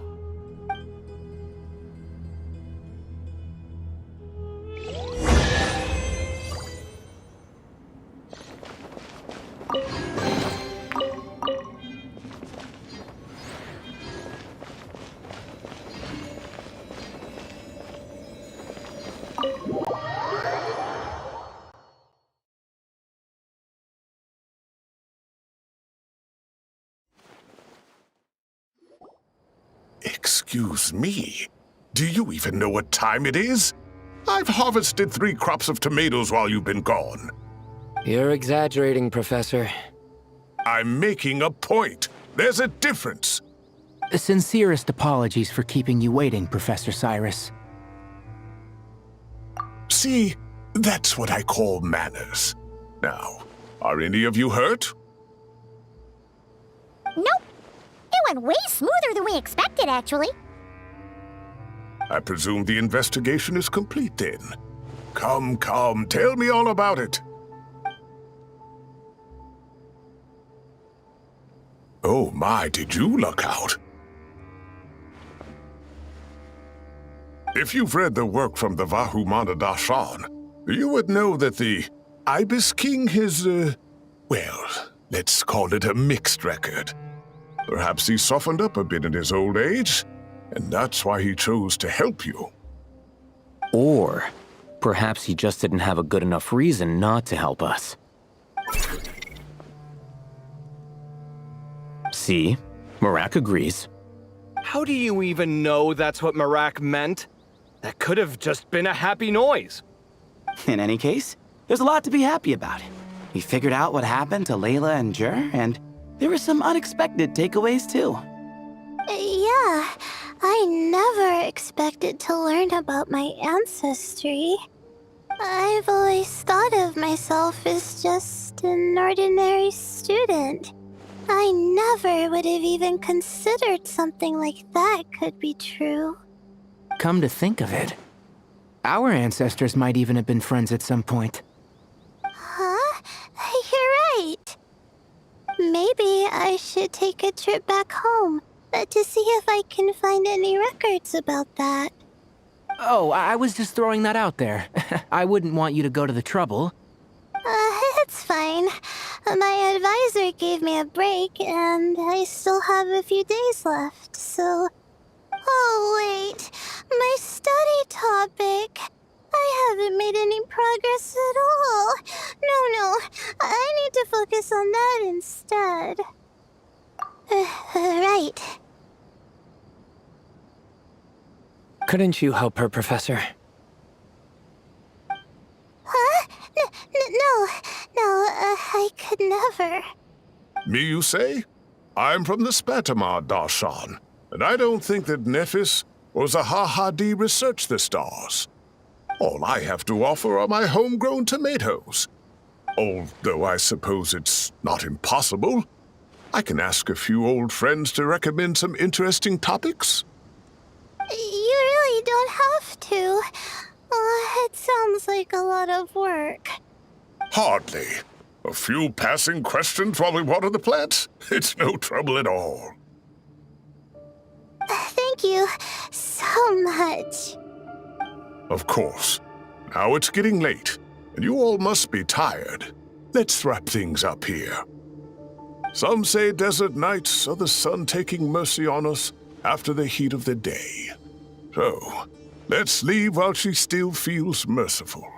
Excuse me. Do you even know what time it is? I've harvested 3 crops of tomatoes while you've been gone. You're exaggerating, Professor. I'm making a point. There's a difference. Sincerest apologies for keeping you waiting, Professor Cyrus. See, that's what I call manners. Now, are any of you hurt? Nope. It went way smoother than we expected, actually. I presume the investigation is complete then. Come, tell me all about it. Oh my, did you luck out? If you've read the work from the Vahumana Dashan, you would know that the Ibis King has, well, let's call it a mixed record. Perhaps he softened up a bit in his old age, and that's why he chose to help you. Or perhaps he just didn't have a good enough reason not to help us. See? Marak agrees. How do you even know that's what Marak meant? That could have just been a happy noise. In any case, there's a lot to be happy about. We figured out what happened to Layla and Jur, and there were some unexpected takeaways too. Yeah, I never expected to learn about my ancestry. I've always thought of myself as just an ordinary student. I never would have even considered something like that could be true. Come to think of it, our ancestors might even have been friends at some point. Huh? You're right. Maybe I should take a trip back home to see if I can find any records about that. Oh, I was just throwing that out there. I wouldn't want you to go to the trouble. It's fine. My advisor gave me a break, and I still have a few days left, so... Oh, wait. My study topic. I haven't made any progress at all. No. I need to focus on that instead. Right. Couldn't you help her, Professor? Huh? No, I could never. Me, you say? I'm from the Spatamar Darshan, and I don't think that Nephis or Zahahadi researched the stars. All I have to offer are my homegrown tomatoes. Although I suppose it's not impossible. I can ask a few old friends to recommend some interesting topics. You really don't have to. It sounds like a lot of work. Hardly. A few passing questions while we water the plants? It's no trouble at all. Thank you so much. Of course. Now it's getting late, and you all must be tired. Let's wrap things up here. Some say desert nights are the sun taking mercy on us after the heat of the day. So, let's leave while she still feels merciful.